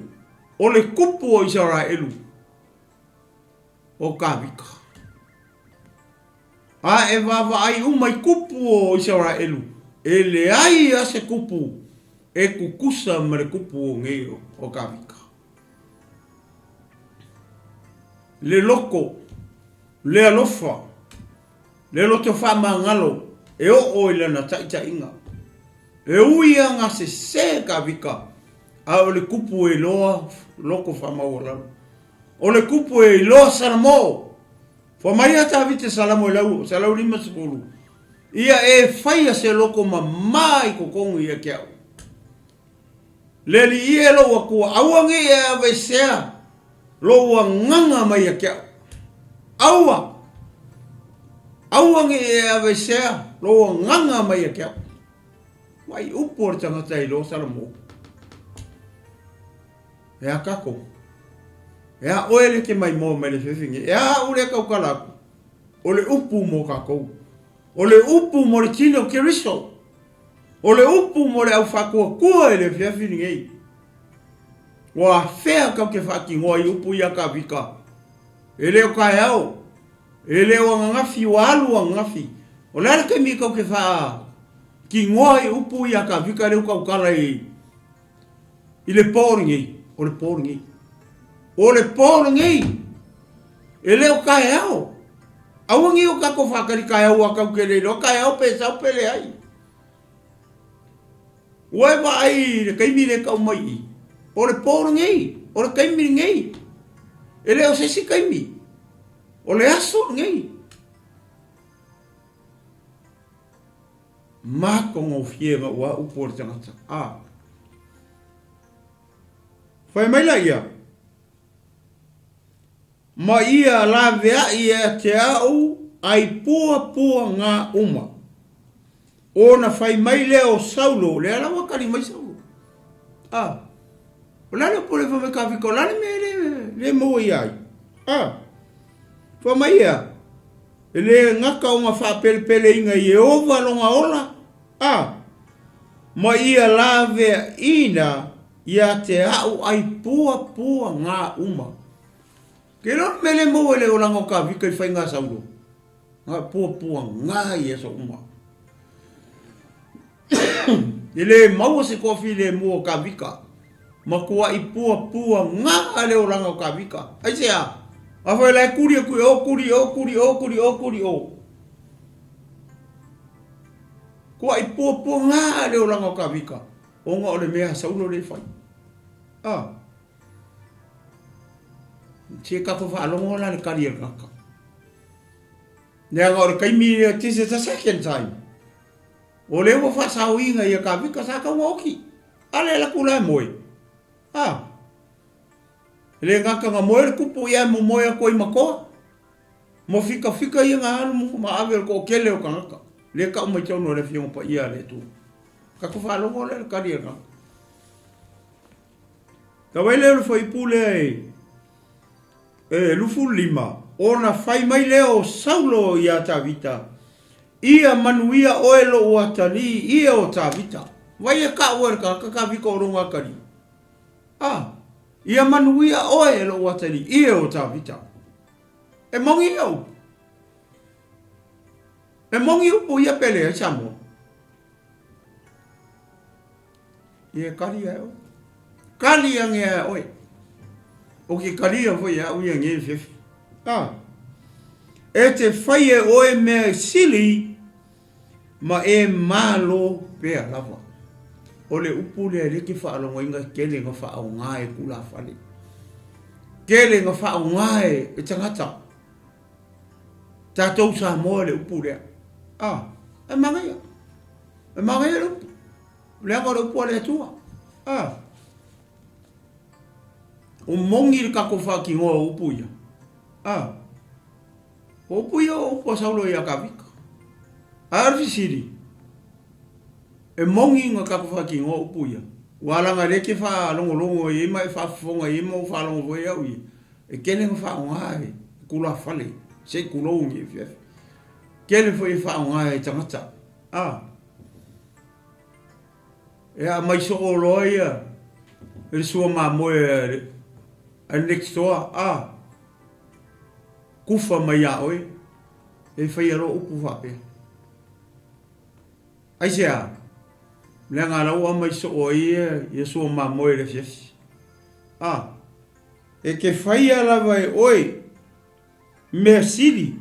o le kupu o Israelu. O ka vika. A e wawa ai umai kupu o Israelu. E le ai a se kupu. E kukusa ma le kupu o ngeo o ka vika. Le loko. Le alofa. Le loto whamangalo. E o ilana taita inga. E uia ngā se ka vika. A o le kupu e loa loko whamawala. O le kupu e loa salamo. Whamai ata vite salamo e lau. Salau lima sepulu. Ia e whaia se loko ma mai kokongu ia kiau. Le li ia loa kua awangi e avesea. Loa nganga mai ia kiau. Awa. Awangi e avesea. Loa nganga mai ia kiau. Mai upor tangata i loa salamo. E a kako. E a oele ke mai mo mai le whiawhingi. E a ure kaukalaku. O le upu mo kakou. O le upu mo le tino ke riso. O le upu mo le au whakua kua e le whiawhini ngei. Wa whea kau ke whaki ngoa i upu i a ka vika. E leo kai au. E leo a ngafi o alu a ngafi. O lera ke mi kau ke wha. Ki ngoa i upu i a ka vika leo kau kala i. I le pōri ngei. O le pōri ngei. O le pōri ngei. E leo kai au. Awangi o kako whakari kai au a kau ke leilo. Kai au pe sau pele ai. Ue wa ai le kaimi le kau mai i. O le pōri ngei. O le kaimi ngei. E leo sesi kaimi. O le aso ngei. Mako ngō whienga ua upo le tangata. Whai mai la ia. Ma ia la vea ia te au ai pua ngā uma. O na whai mai leo saulo. Lea la wakari mai saulo. O lana po le whame ka whiko. Lana me le mua i ai. Wha mai ia. E le ngaka o ngā whapele pele inga i e ova longa ola. Ma ia la vea ina ia te au ai pua ngā uma. Ke lo mele mo le olango ka vika I whai ngā saulo. Ngā pua ngā I esa uma. I le maua se kofi le mua ka vika. Ma kua I pua ngā le olango ka vika. Ai se a. A whai lai kuri o. Ko ai po ngā leo langa o ka vika. O ngā o le mea saulo le whai. Tia kako whaalongo la le kari kaka. Nea ngā o le kaimi this is the second time. O leo mo whaasau inga i a ka vika sa ka ngoki. Ale la kula moe. Le ngaka ngā moe le kupu ia mo moe a koi makoa. Mo fika ia ngā anu mo ma awe ko kele o ka ngaka. Le ka umai tau no le fionga pa ia le tu. Kako whaalongo le kari kaka. Ka wai leo le whaipule lufu lima. Ona whai mai leo saulo i a ta vita. Ia manuia oelo o atali ia o ta vita. Vai e ka oe ka vika o ronga kari. Ia manuia oelo o atali ia o ta vita. E mongi au. E mongi upu ia pele e chamo. Ia kari au. Kali ange oe. O ke kari a foi au ia nge fefi. E te whai e oe mea sili ma e malo pea lava. O le upu le riki whaalonga inga kele nga whaau ngae kula whale. Kele nga whaau ngae e tangata. Tātou sa moa le upu lea. E mangaia. E mangaia le upu. Lea ka le upu le atua. O mongi le kako whaki ngoa upu ia. O upu ia o upu saulo ia ka vika. Arfi siri. E mongi nga kako whaki ngoa upu ia. Walanga reke wha longo i mai whafonga i mau wha longo voi au ia. E kele nga wha ngae kula whale. Se kulongi fiaf. Kele foi wha ngae tangata. E a mai so o loia. E sua ma moe a next door. Kufa mai a oe. E whai aro upu whape. Aisea. Lea ngā rau a mai so o ia. E sua ma moe le fiaf. E ke whai alawa e oe. Mea siri,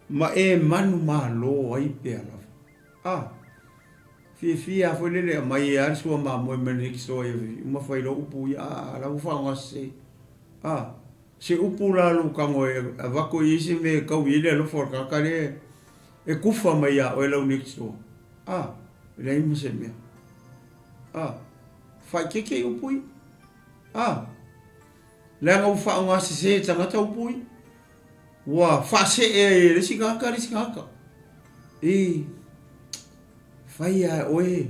ma e manu ma lo ai pea lava. Fia foi lele mai e arisua ma moe meniki soa e uma whai lo upu i la ufa ngase. Se upu la lu kango e wako i isi me kau i le lo for kakare e kufa mai a oe lau niki soa. Rei ma se mea. Whai keke upu i. Lenga ufa ngase se tangata upu i. Wa fase e resi kaka. Fai a oe.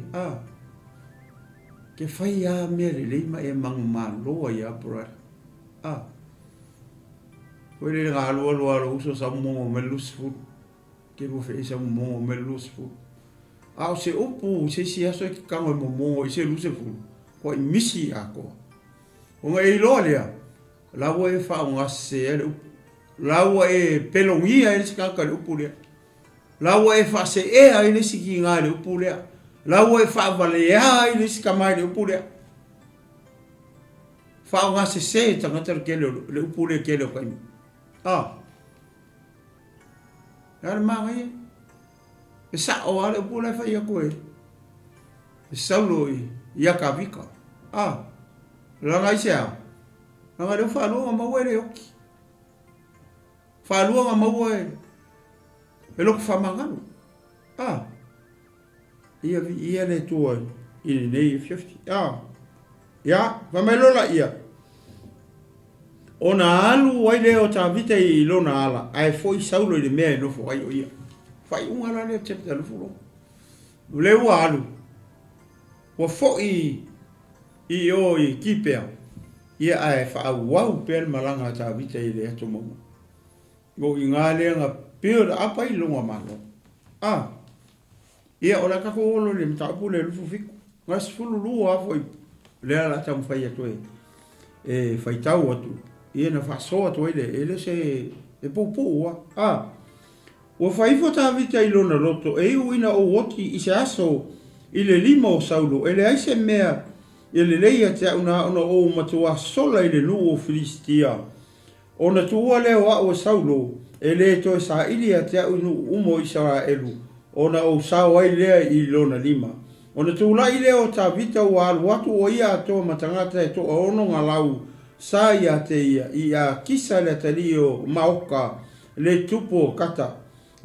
Ke fai a mere leima e mangma loa ia pura. Koe le ngā lua uso sa mongo me lusfu. Ke mo fe sa mongo me lusfu. O se upu se si aso ki kango mo mongo i se lusefu. Ko i misi ako. O nga e loa lea. Lawa e wha o ngase e upu. Lawa e pelongia e nisi kaka le upu lea. Lawa e whase ea e nisi ki ngā le upu lea. Lawa e whavalea e nisi kamai le upu lea. Whao ngā se tangata le upu lea kele o kaimi. Nare maa ngai. E sa o ale upu lea whai a koe. E saulo i a ka vika. Langa i sea. Langa leo whanua maua le oki. Whalua ngā maua e loko whamanganu. Ia le tua i nei 50. Ia, whamailola ia. O na alu wai leo tā vita i lona ala. Ai foi saulo i le mea i nofo wai o ia. Whai unga la leo tepe ta lufuro. Leo alu. Wa fo i o i kipea. Ia ai whaau wau pēr malanga tā vita i le ato maua. Go i ngā lea ngā pēra apa i longa malo. Ia o la kako olo le mta upu le lufu fiku. Ngā sifulu lua afo i lea la tamu whai atoe. E whai tau atu. Ia na whasoa atoe le. E le se e poupo ua. Ua whaifo tā vita i lona roto. E uina o woti i se aso i le lima o saulo. E le aise mea i le leia te una o matua sola i le nuu o Filistia. O na tua leo a o saulo, e le to sa ili a te unu umo Israelu, ona o sao ai lea I lona lima. Ona tūlai lea o tā vita o alu atu o ia atoa matangata e toa ono ngā lau sa ia te ia I a kisa le tali o maoka le tupu o kata.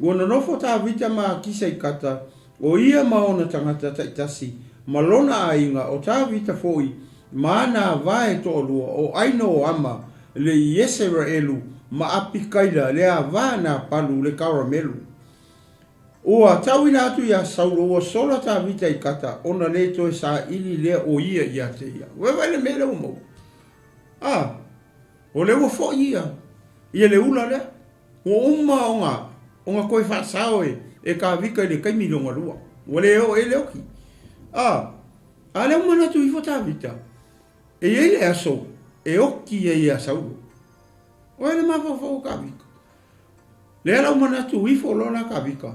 Ona nofo tā vita ma kisa I kata o ia maona tangata taitasi malona ainga o tā vita foi maana vae to lua o aino o ama le yesera elu ma apikaila le a vana palu le karamelu. Ua tauina atu ia saulo ua sola tā vita I kata ona le toe sa ili lea o ia ia te ia. Wewa le mele o mau. O le ua fo ia. Ia le ula lea. O uma onga koe whaasao e ka vika le kaimi longa lua. Ua le o e le oki. A le umana tu I fo tā vita. E ele aso. E oki e ia saulo. O ele mawawao ka vika. Le ala umana tu I fo lona ka vika.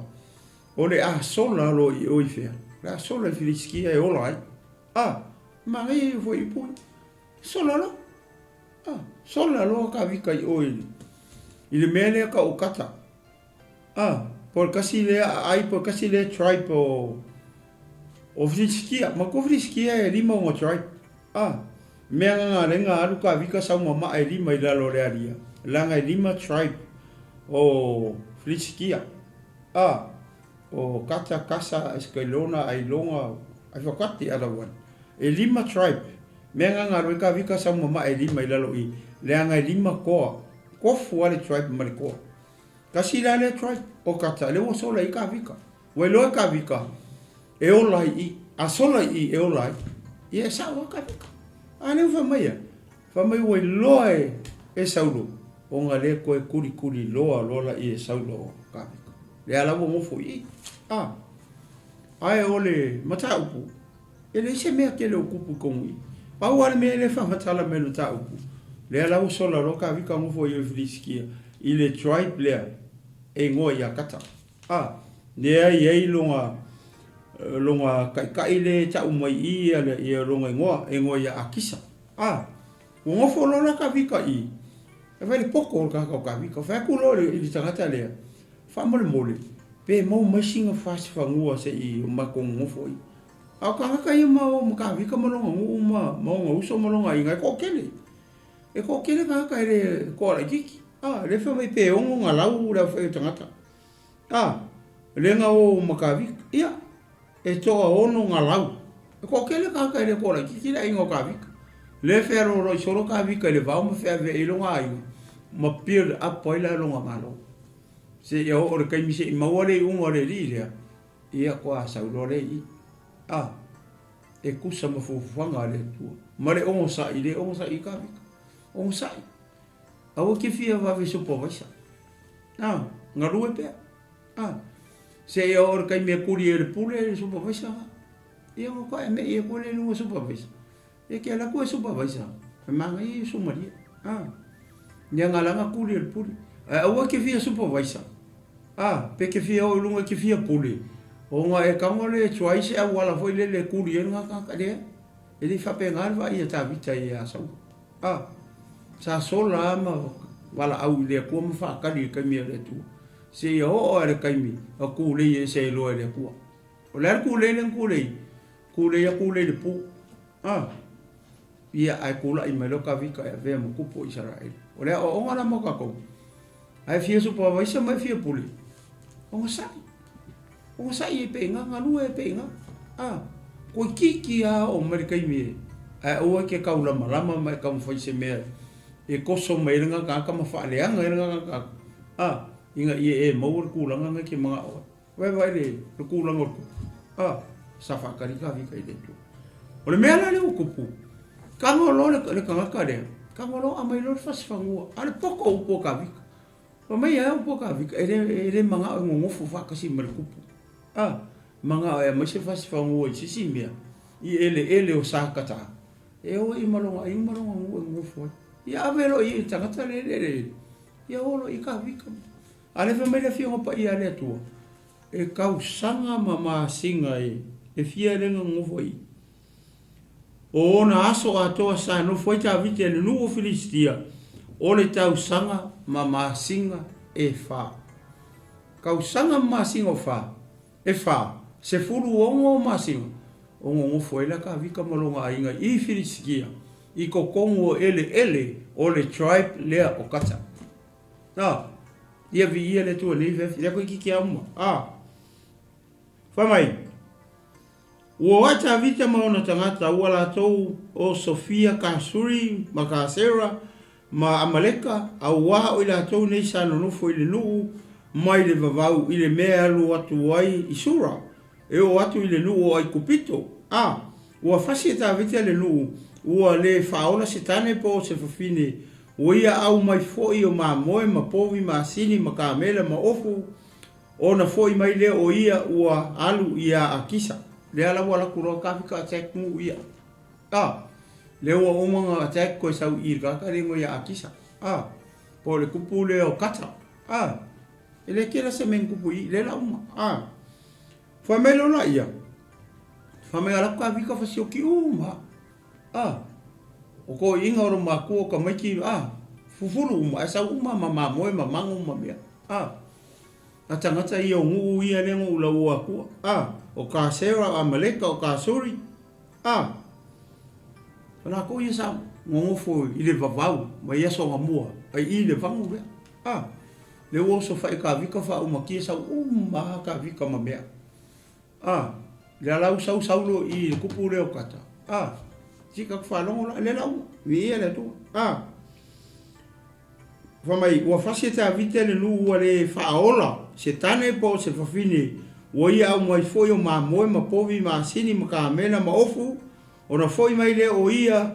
O le a sola lo I oifea. Le a sola I filiskia e ola ai. Ma ngai e foi pui. Sola lo. Sola lo ka vika I oili. I le mele ka o kata. Por kasi le ai por kasi le tribe o filiskia. Ma ko filiskia e lima o tribe. Mea ngā renga aru ka vika sau mama e lima I lalo le aria. Langa e lima tribe o filiskia. O kata kasa eskailona ai longa ai whakati alawan. E lima tribe. Mea ngā roi ka vika sa mama e lima I lalo I. Leanga e lima koa. Kofu ale tribe mali koa. Kasi la le tribe. O kata le o sola I ka vika. Wai loa ka vika. E olai I. A sola I e olai. I e sao ka vika. Ane u whamaya. Whamai wai loa e saulo. O ngā le koe kuri kuri loa lola I e saulo ka vika. Le alawa mofo I. Ai ole mata upu. Ele se mea ke le ukupu kongi. Pau ale mea le whamatala me le ta upu. Le alawa sola roka vika mofo I o filiskia. I le tribe lea. E ngoa I a kata. Lea I ei longa kai le ta umai I ale I longa ngoa. E ngoa I a akisa. Ngofo lola ka vika I. E vai le poko ka vika. Whakulo I li tangata lea. Whamole mole. Pe mau masinga fast whangua se I o makong ngofo I. Au kangaka I mau makawika malonga ngu mau ngauso malonga I ngai kokele. E kokele kangaka I le kora kiki. Le whamai pe ongo ngā lau rau whai tangata. Le ngā o makawika. Ia. E toa ono ngā lau. E kokele kangaka I le kora kiki la ingo kawika. Le whero roi soro kawika I le vau ma whea I longa ai. Ma build up poila longa malo. Se ia o re kaimi se I mauare I unga re li lea. Ia koa saurore I. E kusa mafufuanga le tua. Mare ongo sa I le ongo sa I ka vika. Ongo sa I. Awa ke fia wawe supervisor. Ngā rue pia. Se ia o re kaimi e kuri e le pule le supervisor. Ia o koa e me I e kule lunga supervisor. E ke ala koe supervisor. E manga I sumaria. Nia ngalanga kuri e le pule. Awa ke fia supervisor. Pe ke fia o lunga ke fia pule. O ngā e kangole tuai se a wala foi le kuri e ngā kakarea. E li whape ngarwa I a tā vita I a sau. Sa sola ama wala au le kua ma whakari e kaimi le tua. Se ia o are kaimi a kule e se loa le kua. O le kule le kule. Kule ia kule le pu. Ia ai kula I meloka vika e vea mo kupo Israel. O le o ngana mo kako. Ai fia supervisor mai fia pule. O ngasai. O ngasai e penga, ngalua e penga. Ko kiki a o marikai me. Ai o ke kaula malama mai ka mfai se me. E koso mai nga ka ma fa le nga nga. Inga e maur kulanga nga ke mga o. Vai le kulanga ko. Sa fa karika vika I le tu. O le mea le o kupu. Ka ngolo le ka le. Ka ngolo a mai lo fas fangua. Ale poko upo ka vika. O mai e upo ka vika. Ele mga o ngofo fa kasi mal kupu. Mga e mai se fas fangua I sisi mea. I ele o sakata. E o I malonga ngofo. Ia avelo I tangata le. Ia olo I ka vika. Ale fa mai le fionga pa I ale tua. E kau sanga mama singa e fia renga ngofo I. O na aso atoa sa no foi ta vite le nuo filistia. O le tau sanga mama singa e fa. Kau sanga mama singa fa. e wha, se furu ongo masinga, ongo foi la ka vika malonga inga I whirisikia, I kokongo ele o le tribe lea o kata. Ia vi ia le tua ni vefi, ia koe kiki auma. Whamai, ua wata vita maona tangata ua la tau o Sofia Kasuri, ma Kasera, ma Amaleka, au waha o la tau nei sa nonofo I le nuu, mai le vavau I le mea alu atu wai I sura, e o atu I le nuu o ai kupito. Ua fasi e ta vita le nuu, ua le faola se tane po se fafine, ua ia au mai foi o ma moe, ma povi, ma sini, ma kamela, ma ofu, o na foi mai le o ia ua alu ia a kisa. Le ala wala kuro kawika attack mu ia. Le ua omanga attack koe sau irgaka ringo ia a kisa. Po le kupu le o kata. Ele kira se men kupu I le la uma. Whamelo na ia. Whamelo la kawika fasio ki uma. O ko inga oro maku o ka maiki fufuru uma. Esa uma ma moe ma mangu ma mea. Na tangata I o ngu ia nengo ula ua kua. O ka sera a maleka o ka suri. Pana ko ia sa ngofo I le vavau. Ma ia so ngamua. Ai I le vangu rea. Le uo so fai ka vika fa uma kia sa uma ka vika ma mea. Le alau saulo I le kupu leo kata. Sika kwalongo la le lau. Via le tu. Whamai, ua fasi ta vite le lu ua le whaola. Se tane po se whawhine. Ua ia au mai foi o ma moe, ma povi, ma sini, ma kamena, ma ofu. O na foi mai le o ia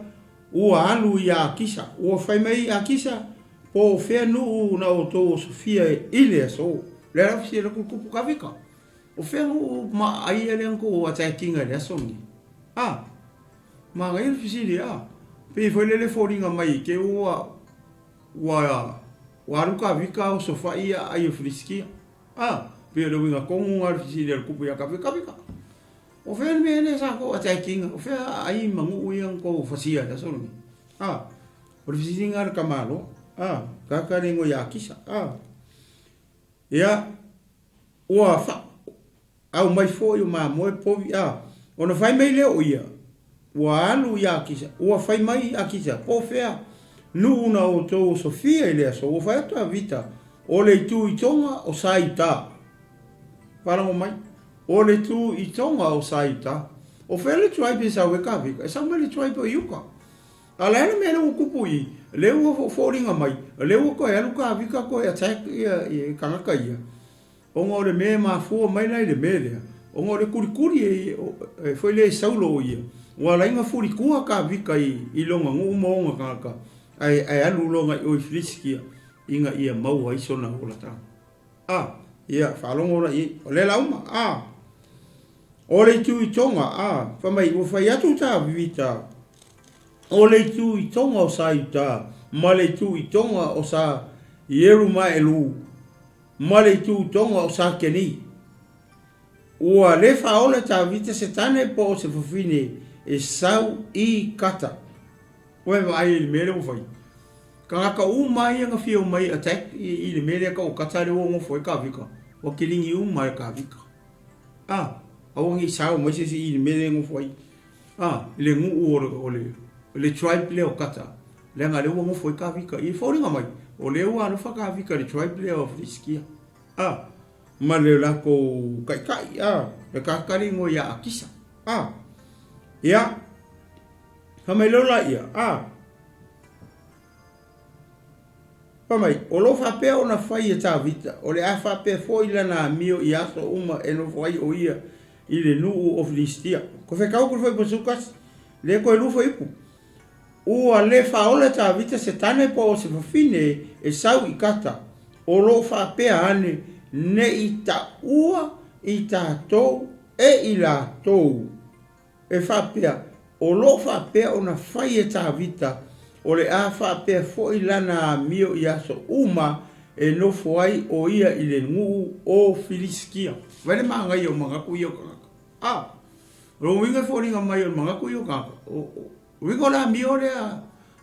ua alu ia a kisa. Ua whai mai a kisa. Po whea nuu na o tō Sofia ile so. Le rafisi e laku kupu kawika. O whea nuu ma aia le anko o atakinga le asongi. Ma ngai rafisi le Pe foi le foringa mai ke ua waruka vika o sofa ia ai friskia. Pe le winga kongu rafisi le kupu ya kawika. O whea me ne sa ko atakinga. O whea ai mangu uiang ko fasia le asongi. O rafisi ngar kamalo. Kakaringo ya kisa. Ia ua fa au mai foi o ma moe povi ona fai mai le o ia ua alu ya kisa ua fai mai a kisa po fea nu una o tō Sofia ile so ua fai atu a vita o le tu I tonga o saita parango mai o le tu I tonga o saita o fea le tribe sa weka vika e sa mai le tribe o yuka ala ene mele o kupu I le ua foringa mai le ua koe alu ka vika koe attack ia I kangaka ia ongo le me Mafulu mai lai le mele ongo le kurikuri foi le saulo ia ua lainga furikua ka vika I longa ngu maonga kangaka ai alu longa I friskia inga ia mau ai sona ola ta ia whalongo na I le lauma o le tu I tonga whamai ua whai atu ta vivita o le tu I tonga o sa ita ma le tu I tonga o sa ieru ma elu ma le tu tonga o sa keni ua le whaola ta vita se tane po se fafine e sau I kata ue ai le mele mo fai kangaka mai anga fio mai attack I le mele ka o kata le o foi ka vika o kilingi mai ka vika awangi sau mai se I le mele mo foi le ngu o le tribe le o kata le nga le o foi ka vika I foringa mai o le ua no fa ka vika le tribe le o friskia ma le lako kai le kakaringo ia a kisa ia hamai lola ia pamai o lo fa pe ona fai e ta vita o le a fa pe foi lana mio ia so uma e no foi o ia I le nuu of listia ko fe kau ko foi posukas le ko lu foi pu ua le fa ola ta vita se tane po se fine e sau I kata o lo fa pe ane ne I ta ua I ta tou e I la tou e fa pe o lo fa pe ona fai e ta vita o le a fa pe foi lana mio ia so uma e no foi o ia I le ngu o filiskia vale manga yo manga ku yo ro winga foringa mai o manga ku yo ka o winga la mio le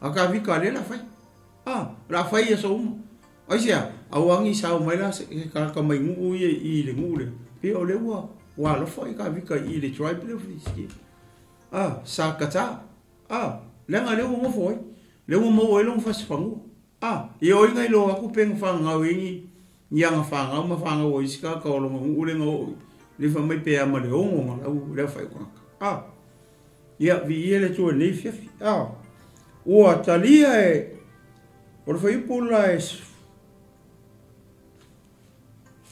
a ka vika le la fai la fai e so uma ai sia awangi sa mai la ka mai ngu ia I le ngu le pe o le ua Ua lofo I ka vika I le tribe le friskia. 𝚟𝚑𝚎𝗪. Lenga le mo foi. Le mo lo fa spangu. I o inga lo aku peng fa ngawingi. Yang fa ngau ma fa ngau iska ka lo mo ule ngo. Le fa mai pe ama le ongo ma u le fa ko. Ia vi ele tu ne fifi. Ua talia e o le fa ipula e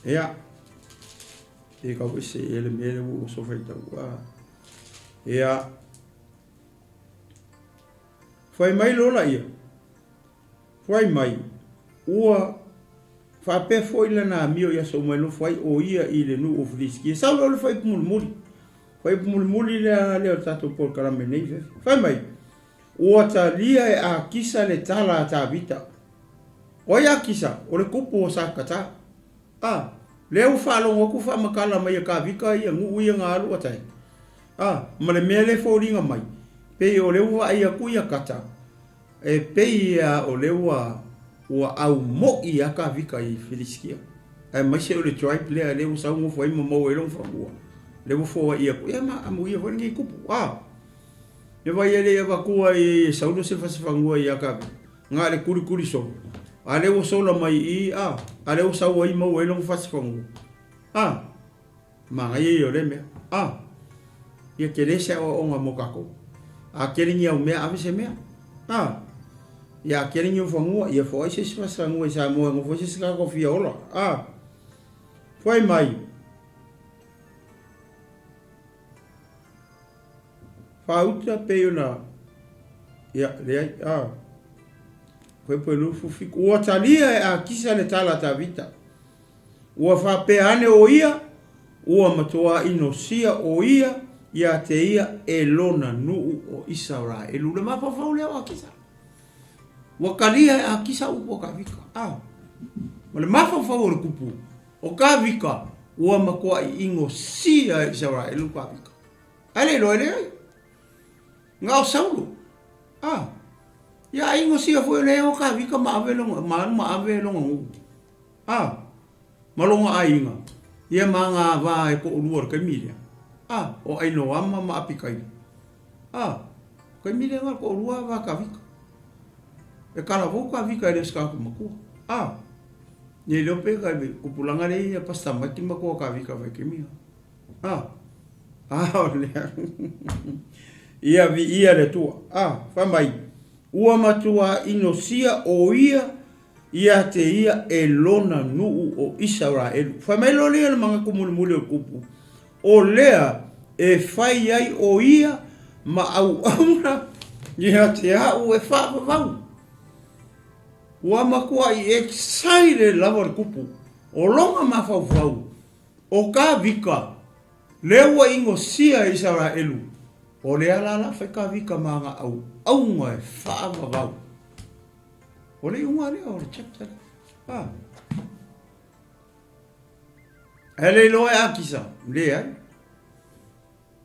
ia e ka wese ele mele o so feita ia foi mai lola ia foi mai ua fa pe foi la na mio ia so mai lo foi o ia I le nu of this ki sa lo foi mul le tato por karamene foi mai ua talia e a kisa le tala ta vita o ia kisa o le kupu o sakata leu fa lo ku fa makala mai ka vika ia ngu ia ngalu atai ma le mele fo ringa mai pe o leu ai ku ia kata e pe ia o leu wa au mo ia ka vika I filiskia e mai se o le tribe le leu sa mo foi mo e lo fa ua leu fo ia ku ia ma amu ia fo ngi ku e vai ele va ku ai sa lo se fa ngua ia ka nga le kuri so ale o sola mai I ale o sa wai mo e lo fa sfongu ma ai o le me ia kele se o nga mo kako kele ni o me ave se me ia kele ni o fongu ia fo se fa sangu sa mo ngo fo se ka ko fia ola foi mai fa uta pe una ia le foi pelo fufi o talia e a kisa le tala ta vita o fa pe ane o ia o matoa inosia o ia te ia e lona nu o Israel e lule ma fa le o kisa o kalia a kisa o ka vika o le ma fa o le kupu o ka vika o makoa inosia Israel o ka vika ale lo ele ngao saulo ia ingo sia foi le o ka vika ma ave longa malonga ainga ia manga va e ko luor ka milia o ai no ama ma apikai ka milia nga ko lua va ka vika e kala vo ka vika le ska ko mako ni lo pe ka be ko pulanga le ia pasta mati mako ka vika va ke mi ole ia vi ia le tua fa mai ua matua inosia o ia te ia e lona nuu o Israel. Fa mai lo le manga kumulumule o kupu. O lea e fai ai o ia ma au auna ia te au e whaapavau. Ua makua I excited lava o kupu. O longa mawhauwhau. O ka vika lewa ingo sia Israelu. O lea lala fai ka vika manga au aunga e whaapavau. O le unga lea o le chapter. Ele loe akisa. Lea.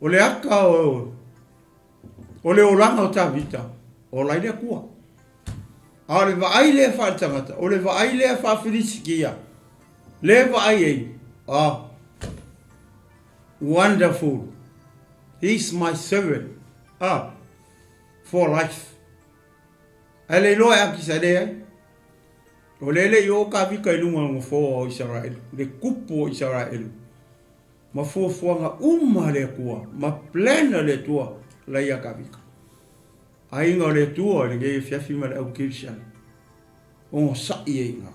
O le aka o le olanga o ta vita. O lai lea kua. A le vaai lea wha tangata. O le vaai lea wha whirisikia. Le vaai ei. Wonderful. He's my servant. For life. Ele loe akisa lea. O lele yo ka vika ilunga ngofo o Israel. Le kupu o Israel. Ma fuafuanga le kua. Ma plena le tua la ia ka vika. Ainga le tua le nge fiafi ma le au kirsian. O sa i inga.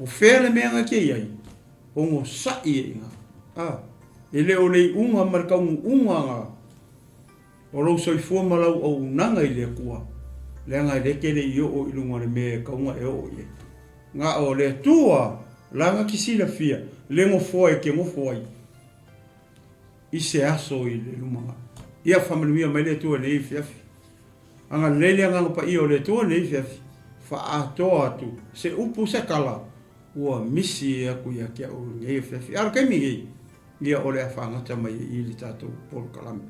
O fele mea ke iai. O sa i inga. Ele o le unga marka unga nga. O lo soi fua malau o nanga i le kua. Le ngai le kele yo o ilunga le me kaunga e o ye. Nga o le tua langa kisila fia. Le ngofoi ke ngofoi. I se aso i le lumanga. Ia familia mai le tua nei fiafi. Anga lele anga pa i o le tua nei fiafi. Fa atoa atu. Se upu se kala. Ua misi e aku ia kia o nei fiafi. Ara kai mingi. Ia o le a whangata mai i li tatou polo kalami.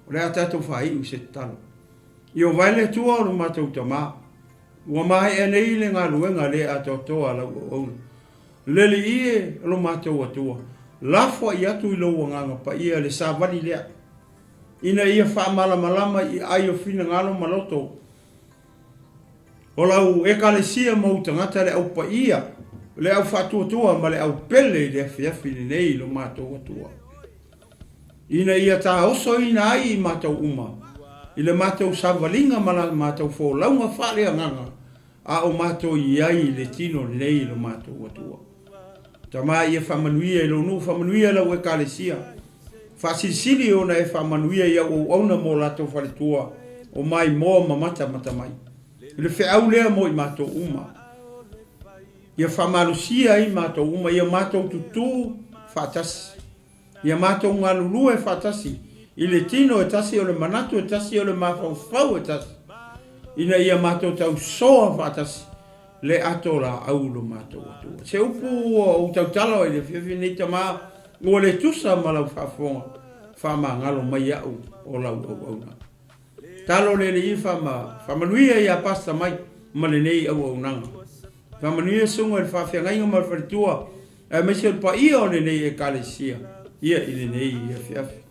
O le a tatou whai u se talo. Io vai le tua o matou tama. Ua mai e nei le ngā luenga le a totoa lau o. Leli ie lo matou atua. lafo i atu i lo nganga pa ia le savali lea. Ina ia wha malama i aio fina ngalo maloto. O lau e kalesia mau tangata le au pa ia. Le au whatuatua ma le au pele le afiafi nei lo mātou atua. Ina ia tā oso ina ai i mātou uma. I le mātou savalinga ma la mātou fō launga whalea nganga. A o mātou i ai le tino nei lo mātou atua. Tama ia whamanuia i lo nu whamanuia lau e kalesia. Whasilisili ona e whamanuia ia o auna mō lato whaletua o mai mō mamata matamai. Le whiau lea mo i mātou uma. Ia whamalusia i mātou uma, ia mātou tutu whatasi. Ia mātou ngalulu e whatasi. I le tino e tasi o le manatu e tasi o le mawhau e tasi. Ina ia mātou tau soa whatasi. Le ato la au lo mātou atua. Se upu o tau talo e le whiawhi tama ua le tusa ma lau whafonga. Whama ngalo mai au o lau au na. Talo le i whamanuia i a pasta mai ma le nei au nanga. Whamanuia sunga i whawhia ngai ngama wharitua. E mesi o pa ia o le nei e kalesia. Ia i le nei i a whiawhi.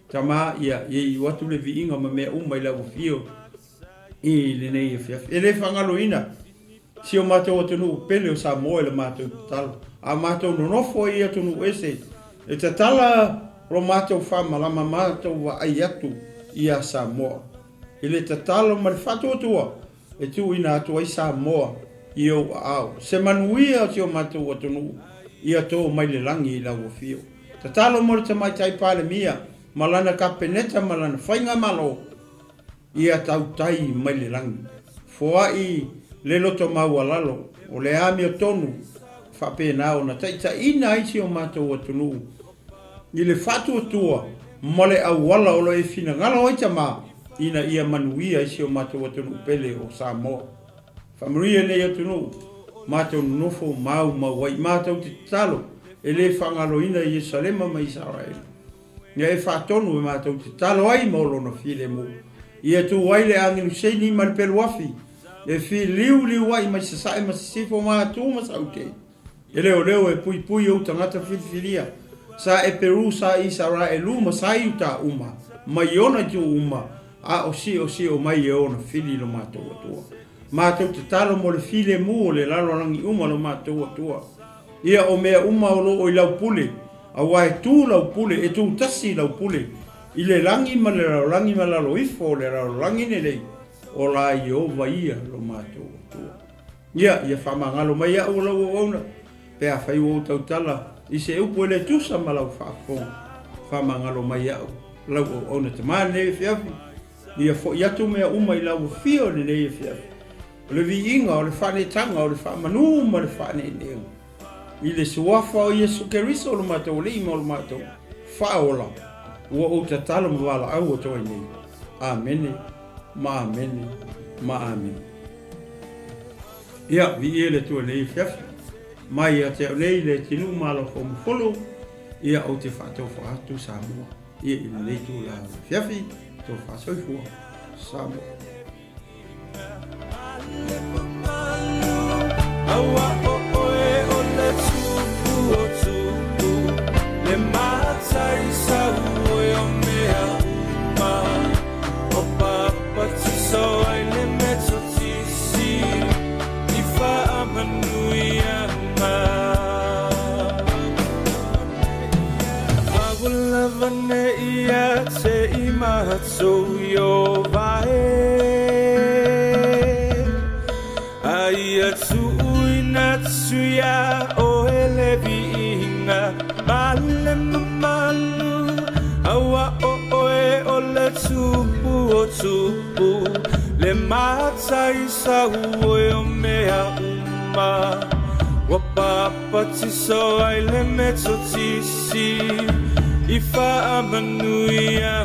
Tama ia i watu le vi inga ma mea umai lau fio. I le nei i a whiawhi. E le whangalo ina. Si o mātou atunu pele o sa moe le mātou talo. A mātou nonofo i atunu ese. E te tala ro mātou whamalama mātou wa ai atu i a sa moa. I le te talo ma le whatu atua. E tu ina atua i sa moa i o au. Se manuia si o mātou atunu i ato mai le langi i lau o fio. Te talo mo le te mai tai pāle mia. Malana ka peneta malana whainga malo. I a tau tai mai le langi. Foa i le loto mau alalo, o le ami o tonu, whapena o na taita ina aisi o mātou atunu. I le whatu atua, mole au wala o lo e whina ngala oita mā, ina ia manuia aisi o mātou atunu pele o Samoa. Whamaruia nei atunu, mātou nofo mau wai, mātou te talo, e le whangalo ina i Yerusalema ma Israel. Ia e whatonu e mātou te talo ai molo na while mo. Ia tu waile anginu seini ma le peluafi, e fi liu wai mai sasai ma sifo ma tu ma saute. E leo e pui o tangata filia. Sa e Peru sa Israel ma sai uta uma. Mai ona tu uma. A o si o mai e ona fili lo mato atua. Mato te talo mo le file mu o le lalo rangi uma lo mato atua. Ia o mea uma o lo o i lau pule. A wai tu lau pule e tu tasi lau pule. I le rangi ma le rangi ma lalo ifo le rangi ne lei. O la Iova ia lo mātou atua. Ia whamangalo mai au lau o auna. Pea whai o tau tala. I se upo ele tusa ma lau whaafonga. Whamangalo mai au. Lau o auna te maa nei whiawhi. Ia fo iatu mea uma i lau fio ni nei whiawhi. O le vi inga o le whane tanga o le whamanu ma le whane neo. I le suafa o Yesu Keriso lo mātou le ima o lo mātou. Whaola. Ua o te tala mwala au o toi nei. Amene. Ma amen. Ia, vi ele tu nei whiawhi. Mai a te nei le tinu Malofou Mafulu. Ia o te whātou whaatu Samoa. Ia i le nei tu la whiawhi. Tō whāsoifua Samoa. Awa o e o le tupu o tupu. Le mātai sau e o mea uma. O so I limit to see if I'm a new young man. I will never yet say 𝚟𝚒𝚙𝚢𝚘 I Natsuya o elevinga malu awa o e o le tupu le matai sa o mea uma wa papa ti so ai le meto ti si ifa amanuia